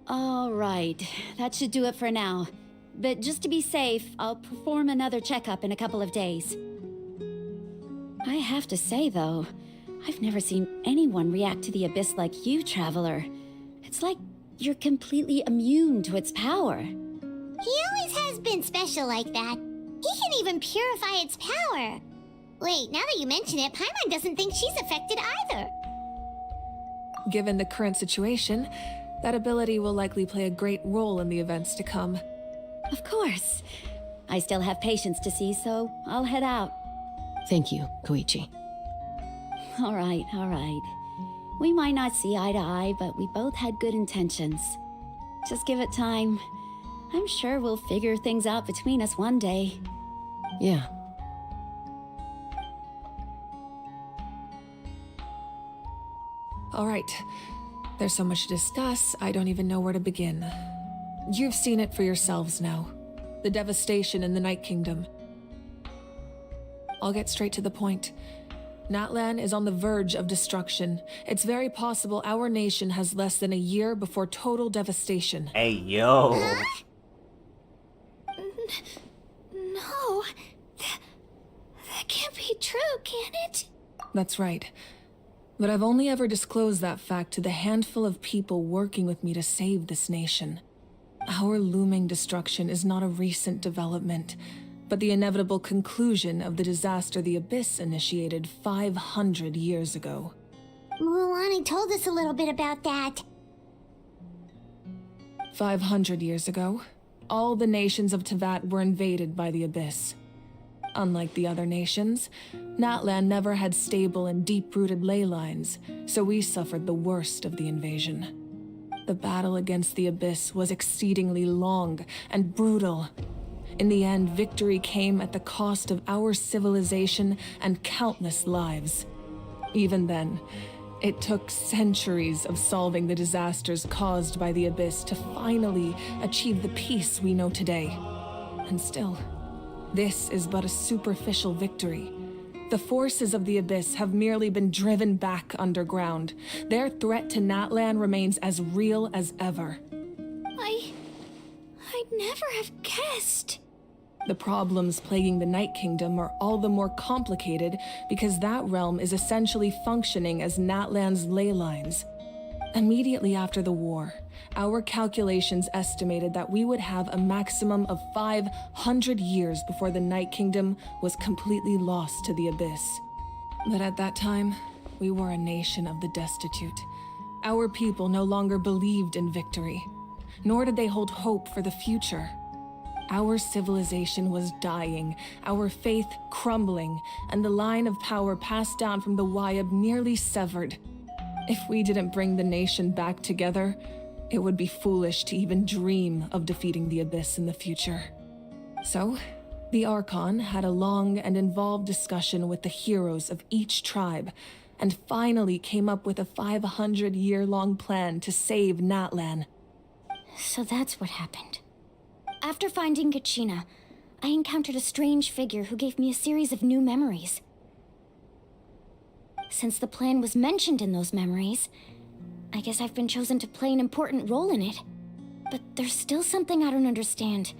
All right, that should do it for now. But just to be safe, I'll perform another checkup in a couple of days. I have to say, though, I've never seen anyone react to the Abyss like you, Traveler. It's like you're completely immune to its power. He always has been special like that. He can even purify its power. Wait, now that you mention it, Paimon doesn't think she's affected either. Given the current situation, that ability will likely play a great role in the events to come. Of course. I still have patients to see, so I'll head out. Thank you, Koichi. All right, all right. We might not see eye to eye, but we both had good intentions. Just give it time. I'm sure we'll figure things out between us one day. Yeah. All right. There's so much to discuss, I don't even know where to begin. You've seen it for yourselves now. The devastation in the Night Kingdom. I'll get straight to the point. Natlan is on the verge of destruction. It's very possible our nation has less than a year before total devastation. Hey, yo. No, that can't be true, can it? That's right. But I've only ever disclosed that fact to the handful of people working with me to save this nation. Our looming destruction is not a recent development, but the inevitable conclusion of the disaster the Abyss initiated 500 years ago. Mualani told us a little bit about that. 500 years ago, all the nations of Tevat were invaded by the Abyss. Unlike the other nations, Natlan never had stable and deep-rooted ley lines, so we suffered the worst of the invasion. The battle against the Abyss was exceedingly long and brutal. In the end, victory came at the cost of our civilization and countless lives. Even then, it took centuries of solving the disasters caused by the Abyss to finally achieve the peace we know today. And still, this is but a superficial victory. The forces of the Abyss have merely been driven back underground. Their threat to Natlan remains as real as ever. I'd never have guessed. The problems plaguing the Night Kingdom are all the more complicated because that realm is essentially functioning as Natlan's ley lines. Immediately after the war, our calculations estimated that we would have a maximum of 500 years before the Night Kingdom was completely lost to the Abyss. But at that time, we were a nation of the destitute. Our people no longer believed in victory, nor did they hold hope for the future. Our civilization was dying, our faith crumbling, and the line of power passed down from the Wayab nearly severed. If we didn't bring the nation back together, it would be foolish to even dream of defeating the Abyss in the future. So, the Archon had a long and involved discussion with the heroes of each tribe, and finally came up with a 500-year-long plan to save Natlan. So that's what happened. After finding Kachina, I encountered a strange figure who gave me a series of new memories. Since the plan was mentioned in those memories, I guess I've been chosen to play an important role in it. But there's still something I don't understand.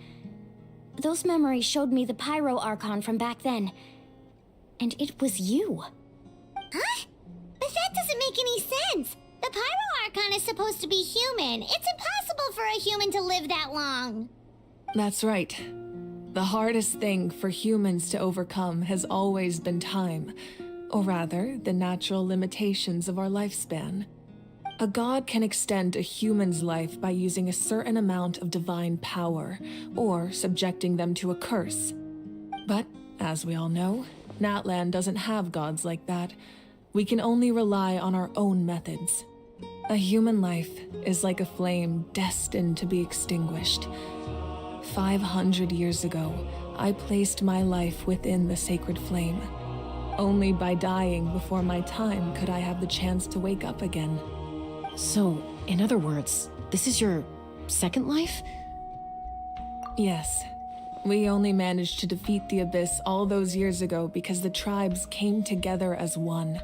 Those memories showed me the Pyro Archon from back then, and it was you. Huh? But that doesn't make any sense. The Pyro Archon is supposed to be human. It's impossible for a human to live that long. That's right. The hardest thing for humans to overcome has always been time, or rather, the natural limitations of our lifespan. A god can extend a human's life by using a certain amount of divine power, or subjecting them to a curse. But, as we all know, Natlan doesn't have gods like that. We can only rely on our own methods. A human life is like a flame destined to be extinguished. 500 years ago, I placed my life within the sacred flame. Only by dying before my time could I have the chance to wake up again. So, in other words, this is your second life? Yes. We only managed to defeat the Abyss all those years ago because the tribes came together as one.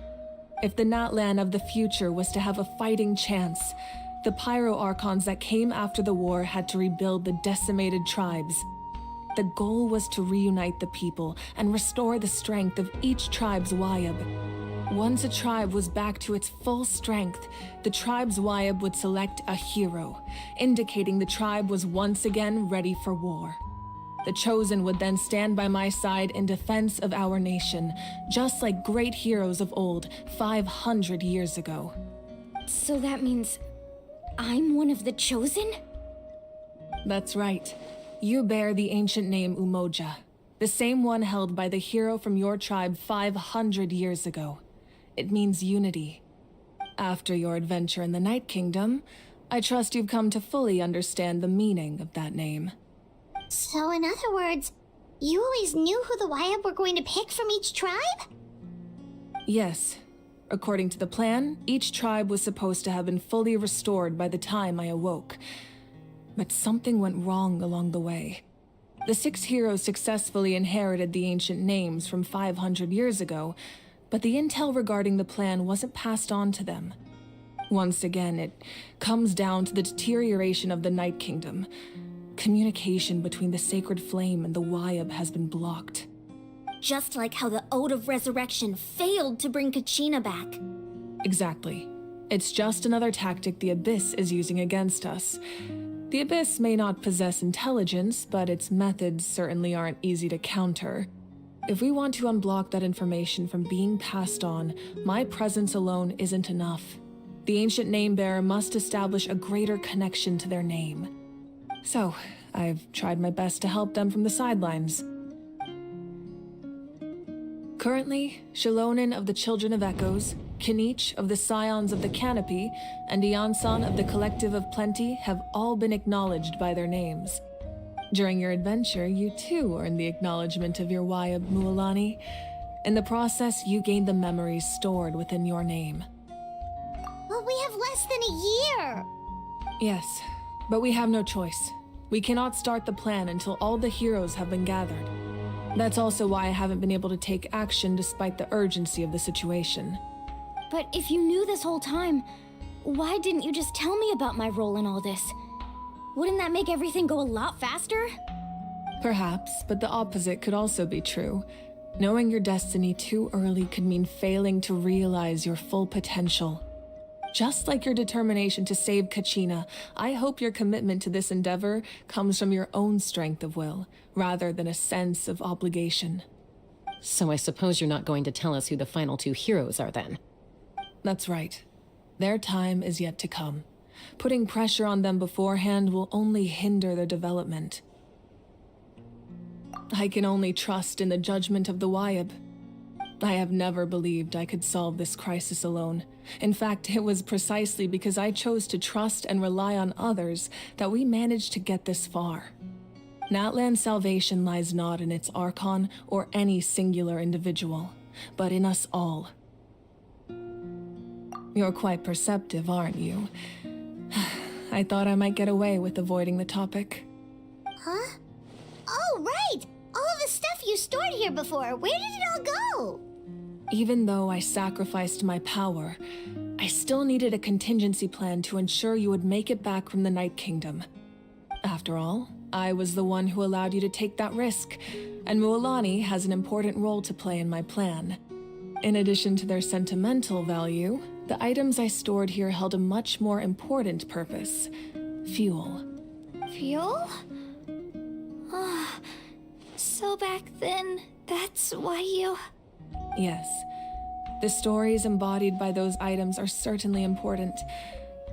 If the Natlan of the future was to have a fighting chance, the Pyro Archons that came after the war had to rebuild the decimated tribes. The goal was to reunite the people and restore the strength of each tribe's Wayab. Once a tribe was back to its full strength, the tribe's Wayab would select a hero, indicating the tribe was once again ready for war. The Chosen would then stand by my side in defense of our nation, just like great heroes of old 500 years ago. So that means I'm one of the Chosen? That's right. You bear the ancient name Umoja, the same one held by the hero from your tribe 500 years ago. It means unity. After your adventure in the Night Kingdom, I trust you've come to fully understand the meaning of that name. So in other words, you always knew who the Wayab were going to pick from each tribe? Yes. According to the plan, each tribe was supposed to have been fully restored by the time I awoke. But something went wrong along the way. The 6 heroes successfully inherited the ancient names from 500 years ago, but the intel regarding the plan wasn't passed on to them. Once again, it comes down to the deterioration of the Night Kingdom. Communication between the Sacred Flame and the Wayab has been blocked. Just like how the Ode of Resurrection failed to bring Kachina back. Exactly. It's just another tactic the Abyss is using against us. The Abyss may not possess intelligence, but its methods certainly aren't easy to counter. If we want to unblock that information from being passed on, my presence alone isn't enough. The ancient name-bearer must establish a greater connection to their name. So, I've tried my best to help them from the sidelines. Currently, Shalonin of the Children of Echoes, Kinich of the Scions of the Canopy, and Iansan of the Collective of Plenty have all been acknowledged by their names. During your adventure, you too earned the acknowledgement of your Wayab, Mualani. In the process, you gained the memories stored within your name. Well, we have less than a year. Yes, but we have no choice. We cannot start the plan until all the heroes have been gathered. That's also why I haven't been able to take action despite the urgency of the situation. But if you knew this whole time, why didn't you just tell me about my role in all this? Wouldn't that make everything go a lot faster? Perhaps, but the opposite could also be true. Knowing your destiny too early could mean failing to realize your full potential. Just like your determination to save Kachina, I hope your commitment to this endeavor comes from your own strength of will, rather than a sense of obligation. So I suppose you're not going to tell us who the final 2 heroes are then? That's right. Their time is yet to come. Putting pressure on them beforehand will only hinder their development. I can only trust in the judgment of the Wyab. I have never believed I could solve this crisis alone. In fact, it was precisely because I chose to trust and rely on others that we managed to get this far. Natlan's salvation lies not in its Archon or any singular individual, but in us all. You're quite perceptive, aren't you? I thought I might get away with avoiding the topic. Huh? Oh, right! All of the stuff you stored here before, where did it all go? Even though I sacrificed my power, I still needed a contingency plan to ensure you would make it back from the Night Kingdom. After all, I was the one who allowed you to take that risk, and Mualani has an important role to play in my plan. In addition to their sentimental value, the items I stored here held a much more important purpose: fuel. Fuel? Ah, so back then, that's why you... Yes. The stories embodied by those items are certainly important,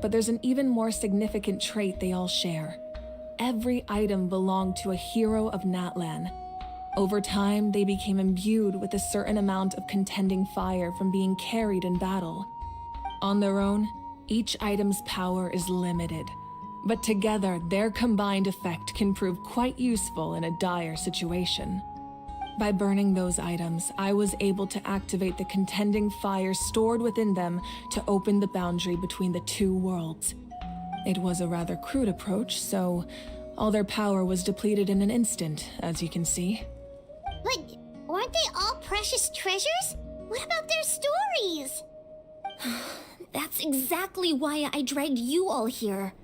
but there's an even more significant trait they all share. Every item belonged to a hero of Natlan. Over time, they became imbued with a certain amount of contending fire from being carried in battle. On their own, each item's power is limited, but together, their combined effect can prove quite useful in a dire situation. By burning those items, I was able to activate the contending fire stored within them to open the boundary between the two worlds. It was a rather crude approach, so all their power was depleted in an instant, as you can see. But weren't they all precious treasures? What about their stories? That's exactly why I dragged you all here.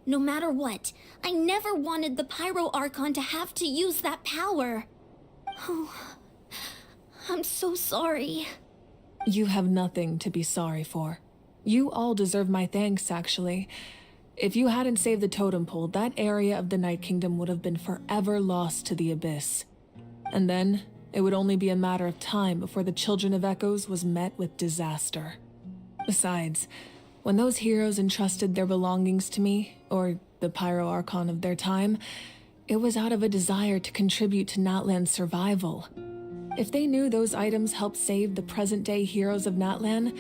No matter what, I never wanted the Pyro Archon to have to use that power. Oh, I'm so sorry. You have nothing to be sorry for. You all deserve my thanks, actually. If you hadn't saved the totem pole, that area of the Night Kingdom would have been forever lost to the Abyss. And then, it would only be a matter of time before the Children of Echoes was met with disaster. Besides, when those heroes entrusted their belongings to me, or the Pyro Archon of their time, it was out of a desire to contribute to Natlan's survival. If they knew those items helped save the present-day heroes of Natlan,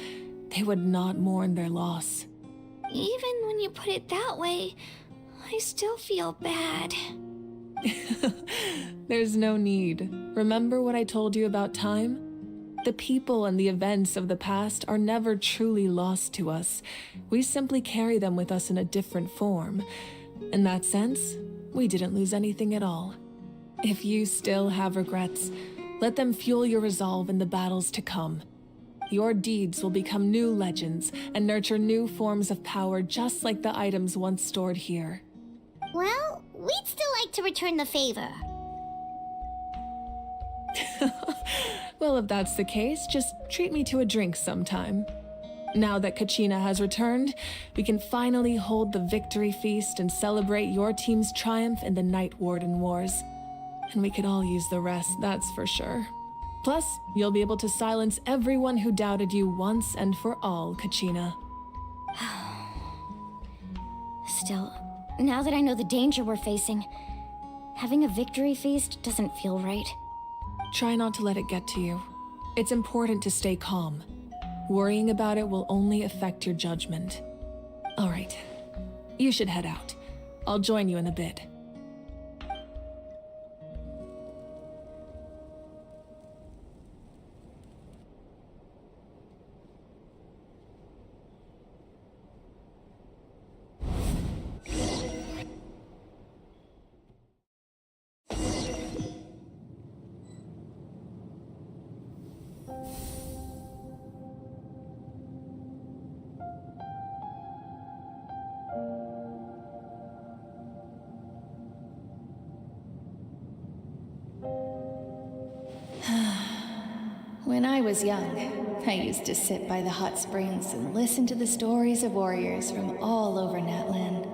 they would not mourn their loss. Even when you put it that way, I still feel bad. There's no need. Remember what I told you about time? The people and the events of the past are never truly lost to us. We simply carry them with us in a different form. In that sense, we didn't lose anything at all. If you still have regrets, let them fuel your resolve in the battles to come. Your deeds will become new legends and nurture new forms of power just like the items once stored here. Well, we'd still like to return the favor. Well, if that's the case, just treat me to a drink sometime. Now that Kachina has returned, we can finally hold the victory feast and celebrate your team's triumph in the Night Warden Wars. And we could all use the rest, that's for sure. Plus, you'll be able to silence everyone who doubted you once and for all, Kachina. Still, now that I know the danger we're facing, having a victory feast doesn't feel right. Try not to let it get to you. It's important to stay calm. Worrying about it will only affect your judgment. All right, you should head out. I'll join you in a bit. When I was young, I used to sit by the hot springs and listen to the stories of warriors from all over Natlan.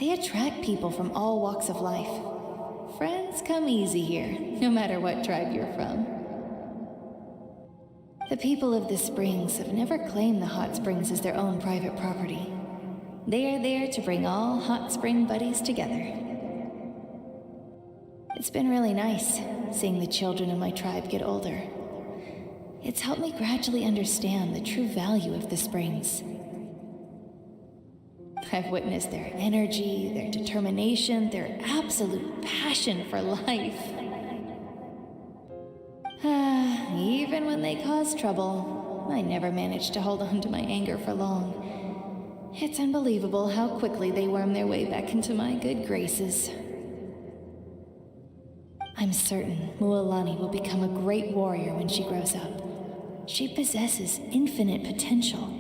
They attract people from all walks of life. Friends come easy here, no matter what tribe you're from. The people of the springs have never claimed the hot springs as their own private property. They are there to bring all hot spring buddies together. It's been really nice seeing the children of my tribe get older. It's helped me gradually understand the true value of the springs. I've witnessed their energy, their determination, their absolute passion for life. Even when they cause trouble, I never managed to hold on to my anger for long. It's unbelievable how quickly they worm their way back into my good graces. I'm certain Mualani will become a great warrior when she grows up. She possesses infinite potential.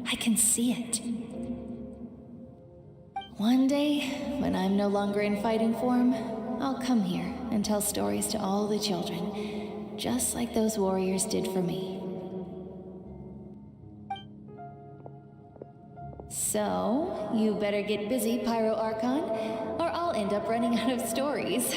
I can see it. One day, when I'm no longer in fighting form, I'll come here and tell stories to all the children, just like those warriors did for me. So, you better get busy, Pyro Archon, or I'll end up running out of stories.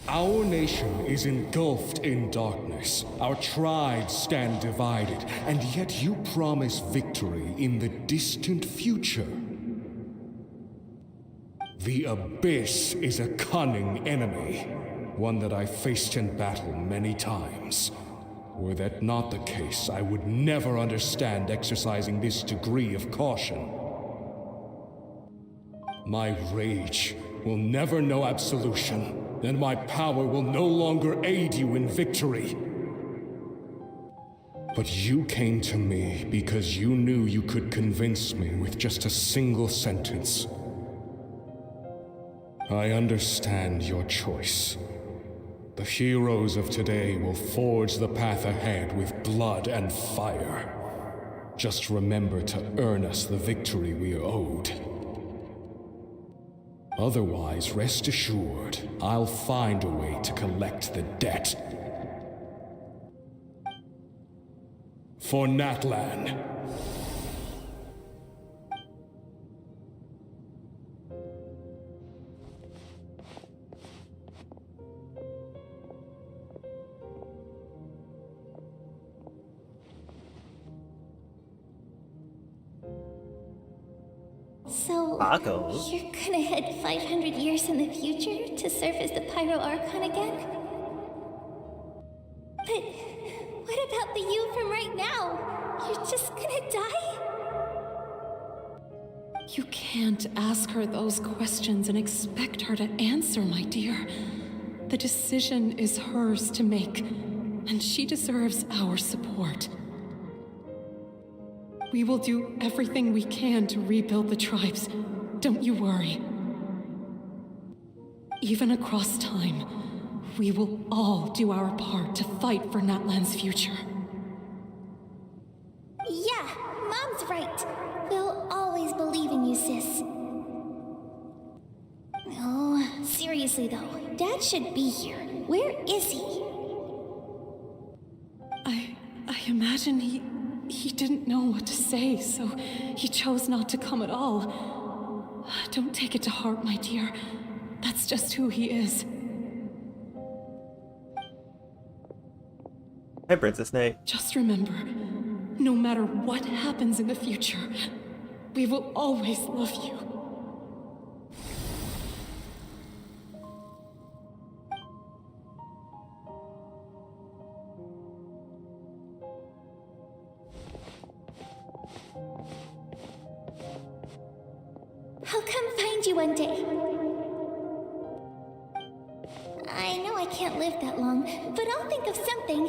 Our nation is engulfed in darkness. Our tribes stand divided, and yet you promise victory in the distant future. The Abyss is a cunning enemy, one that I faced in battle many times. Were that not the case, I would never understand exercising this degree of caution. My rage will never know absolution. Then my power will no longer aid you in victory. But you came to me because you knew you could convince me with just a single sentence. I understand your choice. The heroes of today will forge the path ahead with blood and fire. Just remember to earn us the victory we are owed. Otherwise, rest assured, I'll find a way to collect the debt. For Natlan. So, Tacos? you're gonna head 500 years in the future to serve as the Pyro Archon again? But what about the you from right now? You're just gonna die? You can't ask her those questions and expect her to answer, my dear. The decision is hers to make, and she deserves our support. We will do everything we can to rebuild the tribes. Don't you worry. Even across time, we will all do our part to fight for Natlan's future. Yeah, Mom's right. We'll always believe in you, sis. Oh, seriously though, Dad should be here. Where is he? I imagine he didn't know what to say, so he chose not to come at all. Don't take it to heart, my dear. That's just who he is. Hey, Princess Nate. Just remember, no matter what happens in the future, we will always love you. I'll come find you one day. I know I can't live that long, but I'll think of something.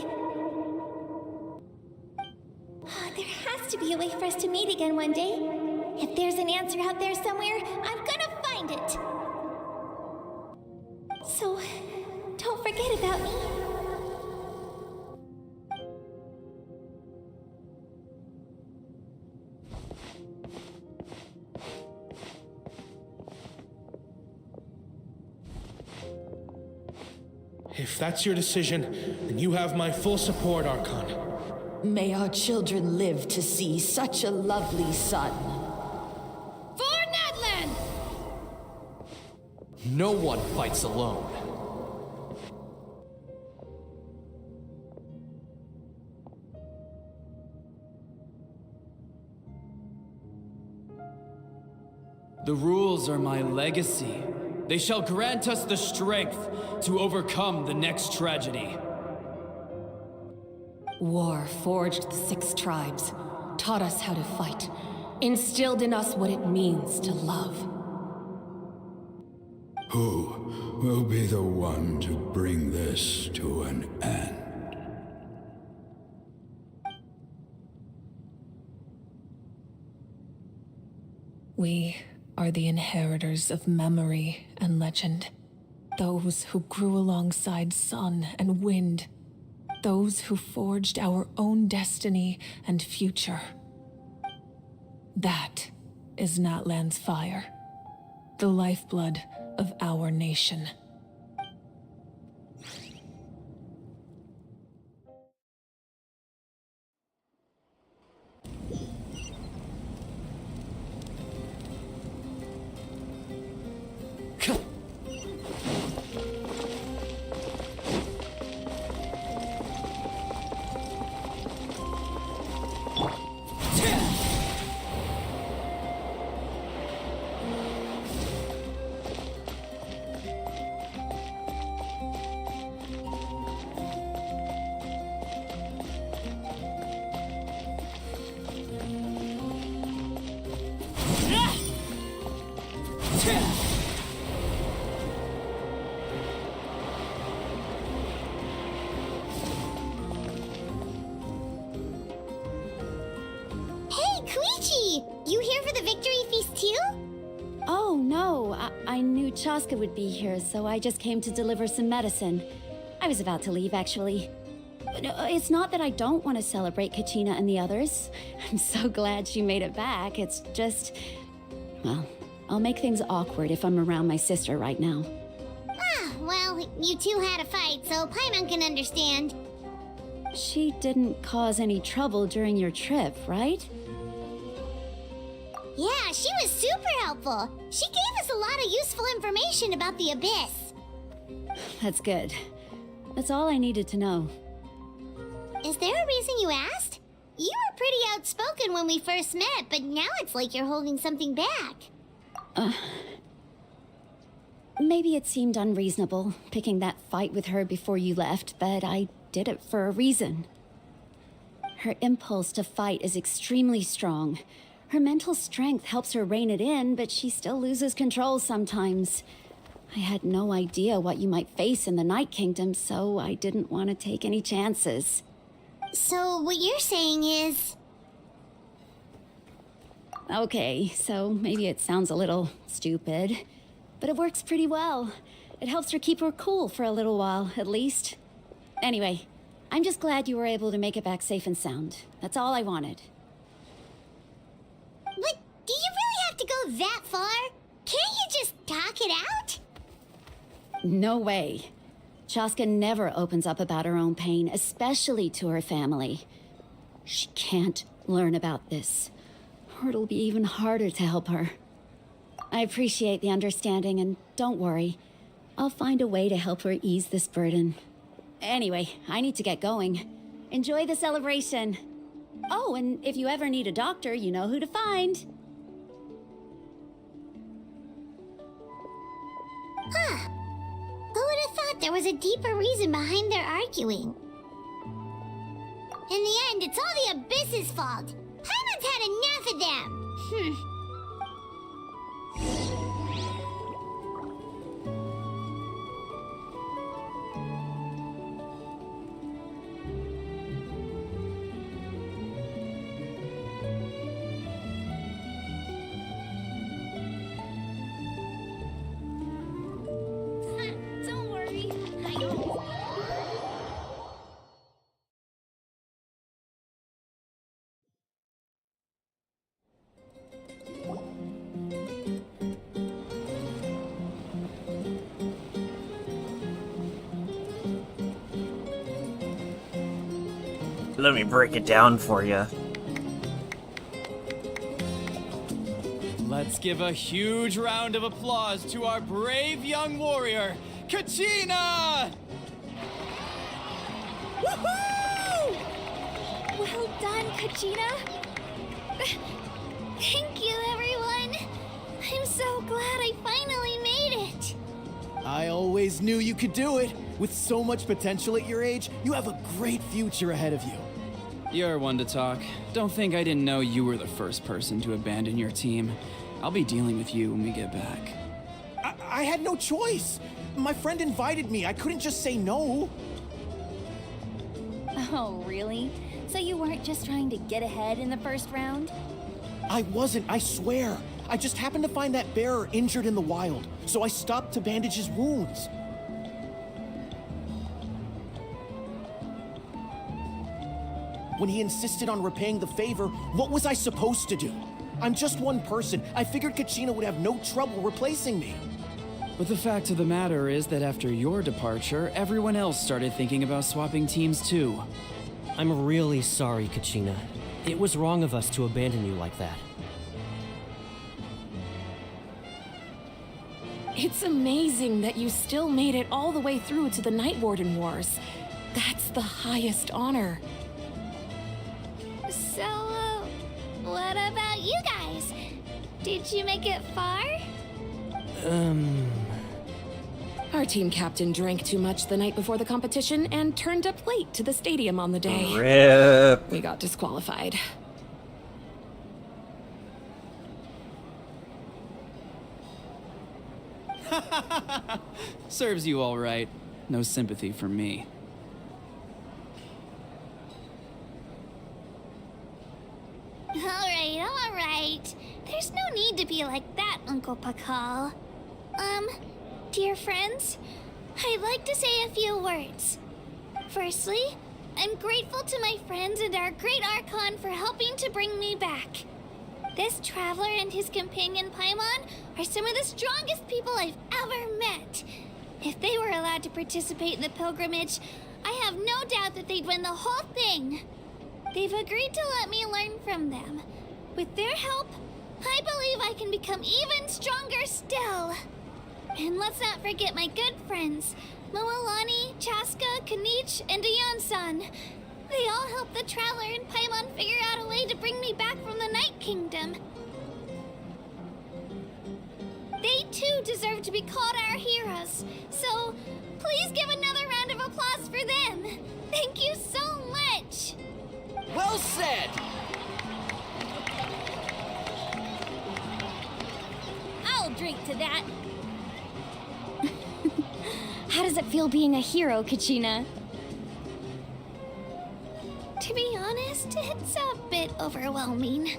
There has to be a way for us to meet again one day. If there's an answer out there somewhere, I'm gonna find it. So, don't forget about me. If that's your decision, then you have my full support, Archon. May our children live to see such a lovely son. For Natlan! No one fights alone. The rules are my legacy. They shall grant us the strength to overcome the next tragedy. War forged the 6 tribes, taught us how to fight, instilled in us what it means to love. Who will be the one to bring this to an end? We are the inheritors of memory and legend. Those who grew alongside sun and wind. Those who forged our own destiny and future. That is Natlan's fire. The lifeblood of our nation. You here for the victory feast too? Oh, no. I knew Chaska would be here, so I just came to deliver some medicine. I was about to leave, actually. It's not that I don't want to celebrate Kachina and the others. I'm so glad she made it back. It's just... well, I'll make things awkward if I'm around my sister right now. Ah, well, you two had a fight, so Paimon can understand. She didn't cause any trouble during your trip, right? Yeah, she was super helpful. She gave us a lot of useful information about the Abyss. That's good. That's all I needed to know. Is there a reason you asked? You were pretty outspoken when we first met, but now it's like you're holding something back. Maybe it seemed unreasonable, picking that fight with her before you left, but I did it for a reason. Her impulse to fight is extremely strong. Her mental strength helps her rein it in, but she still loses control sometimes. I had no idea what you might face in the Night Kingdom, so I didn't want to take any chances. So what you're saying is... Okay, so maybe it sounds a little stupid, but it works pretty well. It helps her keep her cool for a little while, at least. Anyway, I'm just glad you were able to make it back safe and sound. That's all I wanted. But do you really have to go that far? Can't you just talk it out? No way. Chaska never opens up about her own pain, especially to her family. She can't learn about this, or it'll be even harder to help her. I appreciate the understanding, and don't worry. I'll find a way to help her ease this burden. Anyway, I need to get going. Enjoy the celebration. Oh, and if you ever need a doctor, you know who to find. Huh. Who would have thought there was a deeper reason behind their arguing? In the end, it's all the Abyss's fault. Paimon's had enough of them. Don't worry, I know. Let me break it down for you. Let's give a huge round of applause to our brave young warrior, Kachina! Woohoo! Well done, Kachina. Thank you, everyone. I'm so glad I finally made it. I always knew you could do it. With so much potential at your age, you have a great future ahead of you. You're one to talk. Don't think I didn't know you were the first person to abandon your team. I'll be dealing with you when we get back. I had no choice. My friend invited me. I couldn't just say no. Oh, really? So you weren't just trying to get ahead in the first round? I wasn't, I swear. I just happened to find that bearer injured in the wild, so I stopped to bandage his wounds. When he insisted on repaying the favor, what was I supposed to do? I'm just one person. I figured Kachina would have no trouble replacing me. But the fact of the matter is that after your departure, everyone else started thinking about swapping teams too. I'm really sorry, Kachina. It was wrong of us to abandon you like that. It's amazing that you still made it all the way through to the Night Warden Wars. That's the highest honor. So, what about you guys? Did you make it far? Our team captain drank too much the night before the competition and turned up late to the stadium on the day. RIP. We got disqualified. Serves you all right. No sympathy for me. All right. There's no need to be like that, Uncle Pakal. Dear friends, I'd like to say a few words. Firstly, I'm grateful to my friends and our great Archon for helping to bring me back. This traveler and his companion Paimon are some of the strongest people I've ever met. If they were allowed to participate in the pilgrimage, I have no doubt that they'd win the whole thing. They've agreed to let me learn from them. With their help, I believe I can become even stronger still. And let's not forget my good friends, Moalani, Chaska, Kanich, and Dion-san. They all helped the Traveler and Paimon figure out a way to bring me back from the Night Kingdom. They too deserve to be called our heroes, so please give another round of applause for them. Thank you so much. Well said! I'll drink to that. How does it feel being a hero, Kachina? To be honest, it's a bit overwhelming.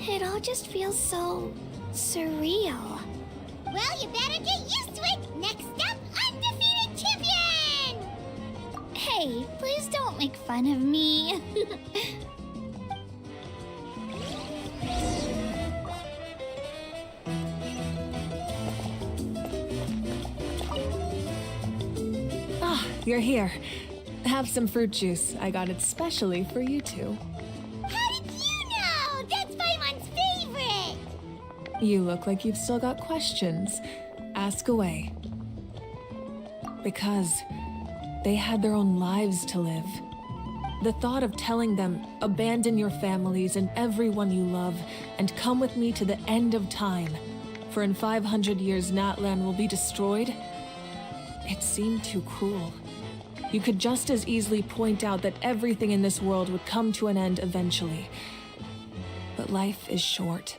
It all just feels so surreal. Well, you better get used to it. Next up, undefeated champion! Hey, please don't make fun of me. Ah, you're here. Have some fruit juice. I got it specially for you two. How did you know? That's Paimon's favorite! You look like you've still got questions. Ask away. Because they had their own lives to live. The thought of telling them, abandon your families and everyone you love, and come with me to the end of time, for in 500 years Natlan will be destroyed, it seemed too cruel. You could just as easily point out that everything in this world would come to an end eventually. But life is short.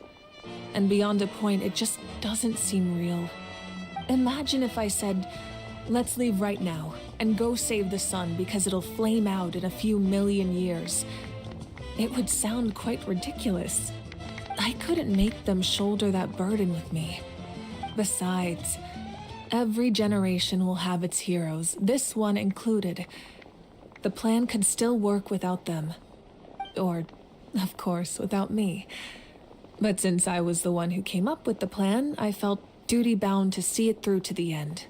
And beyond a point, it just doesn't seem real. Imagine if I said, let's leave right now and go save the sun because it'll flame out in a few million years. It would sound quite ridiculous. I couldn't make them shoulder that burden with me. Besides, every generation will have its heroes, this one included. The plan could still work without them. Or, of course, without me. But since I was the one who came up with the plan, I felt duty-bound to see it through to the end.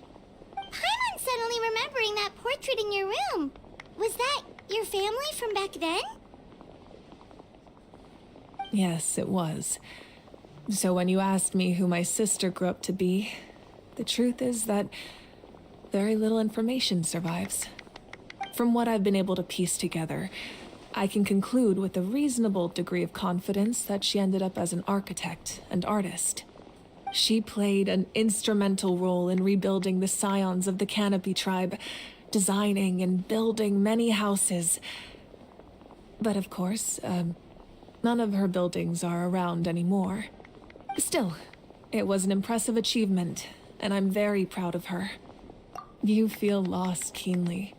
Paimon's suddenly remembering that portrait in your room. Was that your family from back then? Yes, it was. So when you asked me who my sister grew up to be, the truth is that very little information survives. From what I've been able to piece together, I can conclude with a reasonable degree of confidence that she ended up as an architect and artist. She played an instrumental role in rebuilding the scions of the Canopy tribe, designing and building many houses. But of course, none of her buildings are around anymore. Still, it was an impressive achievement, and I'm very proud of her. You feel lost keenly.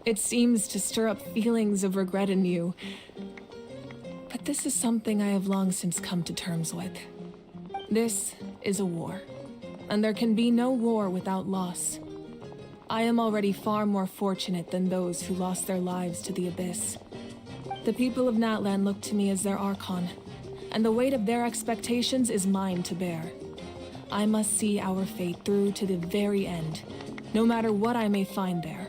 It seems to stir up feelings of regret in you. But this is something I have long since come to terms with. This is a war, and there can be no war without loss. I am already far more fortunate than those who lost their lives to the Abyss. The people of Natlan look to me as their Archon, and the weight of their expectations is mine to bear. I must see our fate through to the very end, no matter what I may find there.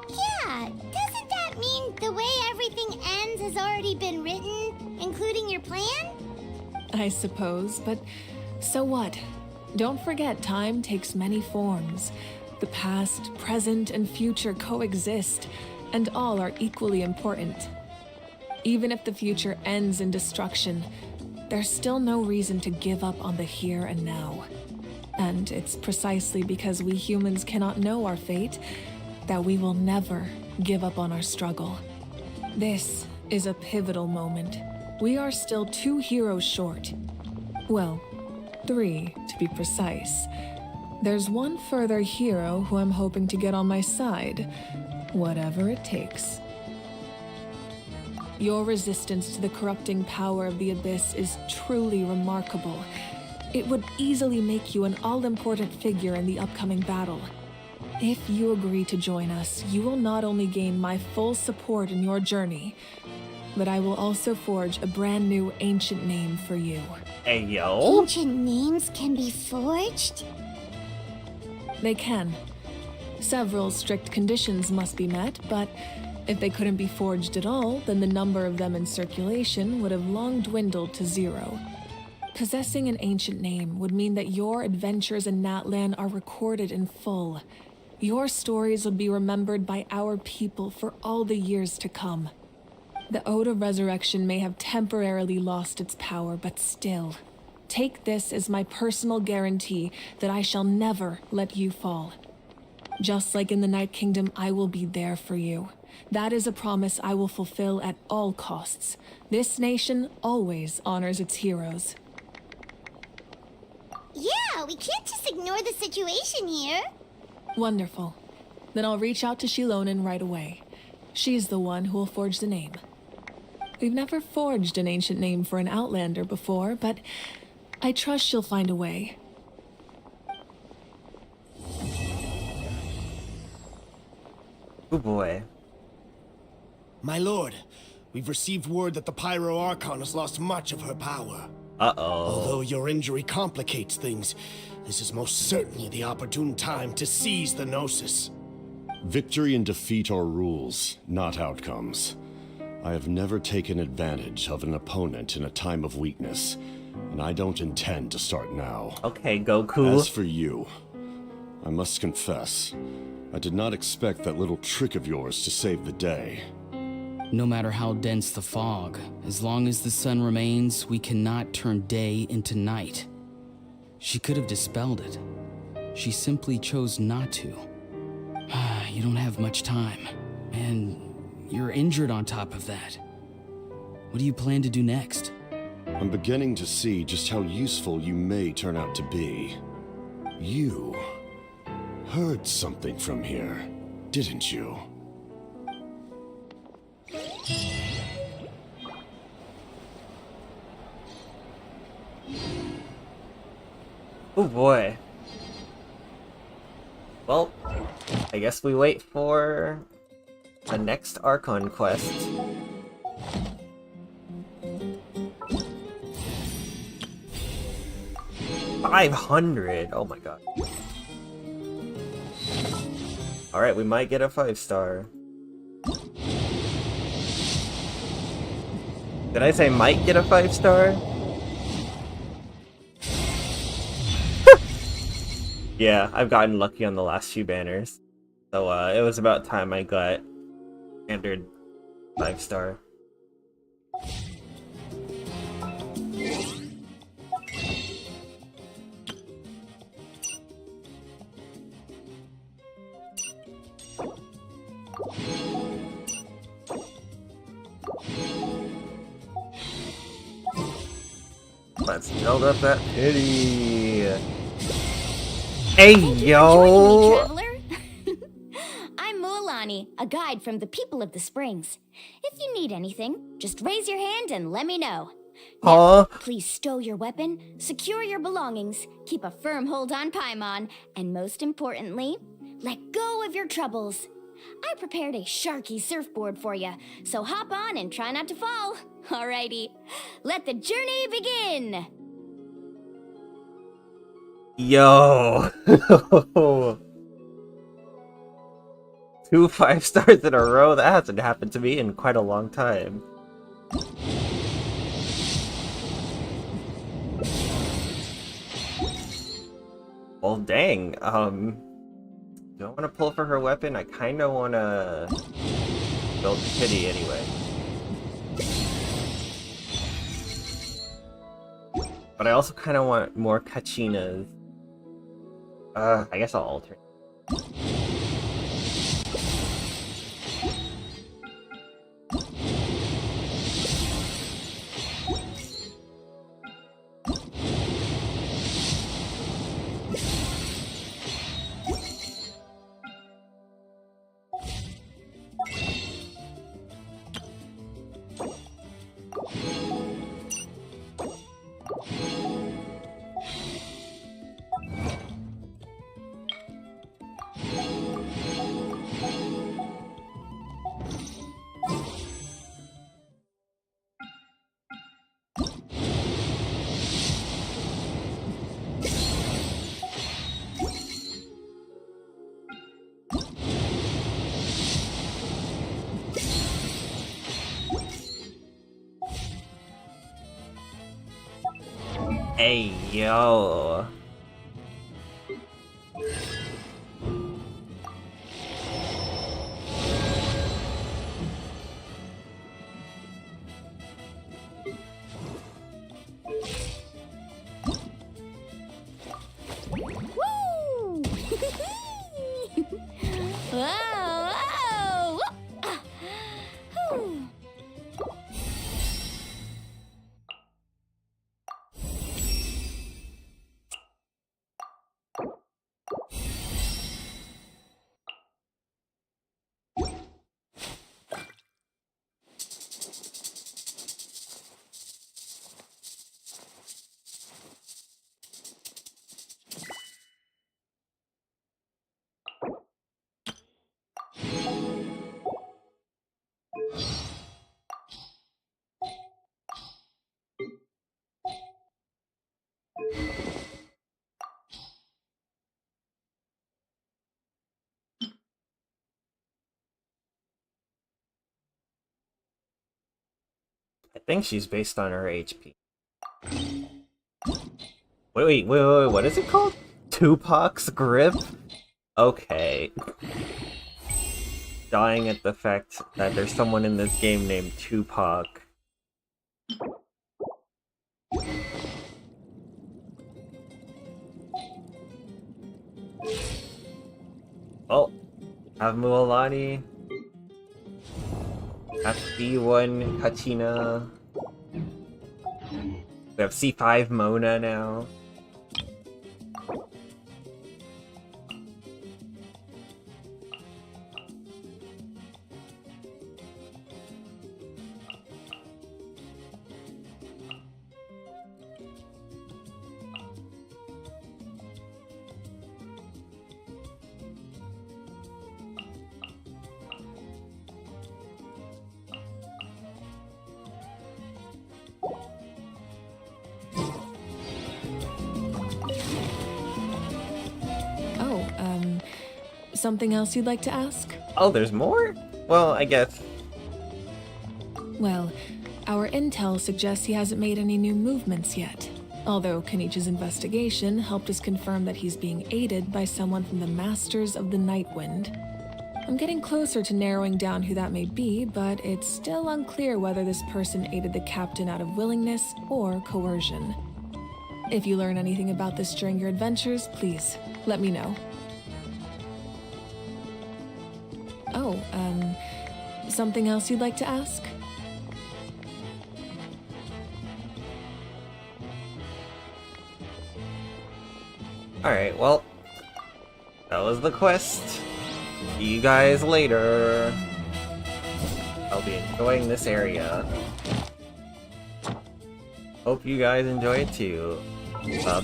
Yeah, doesn't that mean the way everything ends has already been written, including your plan? I suppose, but so what? Don't forget, time takes many forms. The past, present, and future coexist, and all are equally important. Even if the future ends in destruction, there's still no reason to give up on the here and now. And it's precisely because we humans cannot know our fate that we will never give up on our struggle. This is a pivotal moment. We are still 2 heroes short. Well, 3 to be precise. There's one further hero who I'm hoping to get on my side, whatever it takes. Your resistance to the corrupting power of the Abyss is truly remarkable. It would easily make you an all-important figure in the upcoming battle. If you agree to join us, you will not only gain my full support in your journey, but I will also forge a brand new ancient name for you. Hey, yo. Ancient names can be forged? They can. Several strict conditions must be met, but if they couldn't be forged at all, then the number of them in circulation would have long dwindled to 0. Possessing an ancient name would mean that your adventures in Natlan are recorded in full. Your stories would be remembered by our people for all the years to come. The Ode of Resurrection may have temporarily lost its power, but still, take this as my personal guarantee that I shall never let you fall. Just like in the Night Kingdom, I will be there for you. That is a promise I will fulfill at all costs. This nation always honors its heroes. Yeah, we can't just ignore the situation here. Wonderful. Then I'll reach out to Shilonin right away. She's the one who will forge the name. We've never forged an ancient name for an Outlander before, but I trust she'll find a way. Oh boy. My lord, we've received word that the Pyro Archon has lost much of her power. Uh-oh. Although your injury complicates things, this is most certainly the opportune time to seize the Gnosis. Victory and defeat are rules, not outcomes. I have never taken advantage of an opponent in a time of weakness, and I don't intend to start now. Okay, Goku. As for you, I must confess, I did not expect that little trick of yours to save the day. No matter how dense the fog, as long as the sun remains, we cannot turn day into night. She could have dispelled it. She simply chose not to. You don't have much time, and you're injured on top of that. What do you plan to do next? I'm beginning to see just how useful you may turn out to be. You heard something from here, didn't you? Oh boy. Well, I guess we wait for the next Archon quest. $500! Oh my god. Alright, we might get a 5-star. Did I say might get a 5-star? Yeah, I've gotten lucky on the last few banners. So it was about time I got standard 5-star. Let's build up that pity. Hey, yo! Traveler. I'm Mualani, a guide from the people of the Springs. If you need anything, just raise your hand and let me know. Huh? Please stow your weapon, secure your belongings, keep a firm hold on Paimon, and most importantly, let go of your troubles. I prepared a sharky surfboard for you, so hop on and try not to fall. Alrighty, let the journey begin! Yo! 2 5-stars in a row? That hasn't happened to me in quite a long time. Well, dang. Do I want to pull for her weapon? I kind of want to build pity anyway. But I also kind of want more Kachinas. I guess I'll alter. Hey, yo. Woo! Whoa, whoa! Ah, whew. I think she's based on her HP. Wait, what is it called? Tupac's Grip? Okay. Dying at the fact that there's someone in this game named Tupac. Oh, have Mualani. Have B1 Kachina. We have C5 Mona now. Something else you'd like to ask? Oh, there's more? Well, I guess. Well, Our intel suggests he hasn't made any new movements yet, although Kenichi's investigation helped us confirm that he's being aided by someone from the Masters of the Nightwind. I'm getting closer to narrowing down who that may be, but it's still unclear whether this person aided the captain out of willingness or coercion. If you learn anything about this during your adventures, please let me know. Oh, something else you'd like to ask? Alright, well, that was the quest. See you guys later. I'll be enjoying this area. Hope you guys enjoy it too. Bye-bye.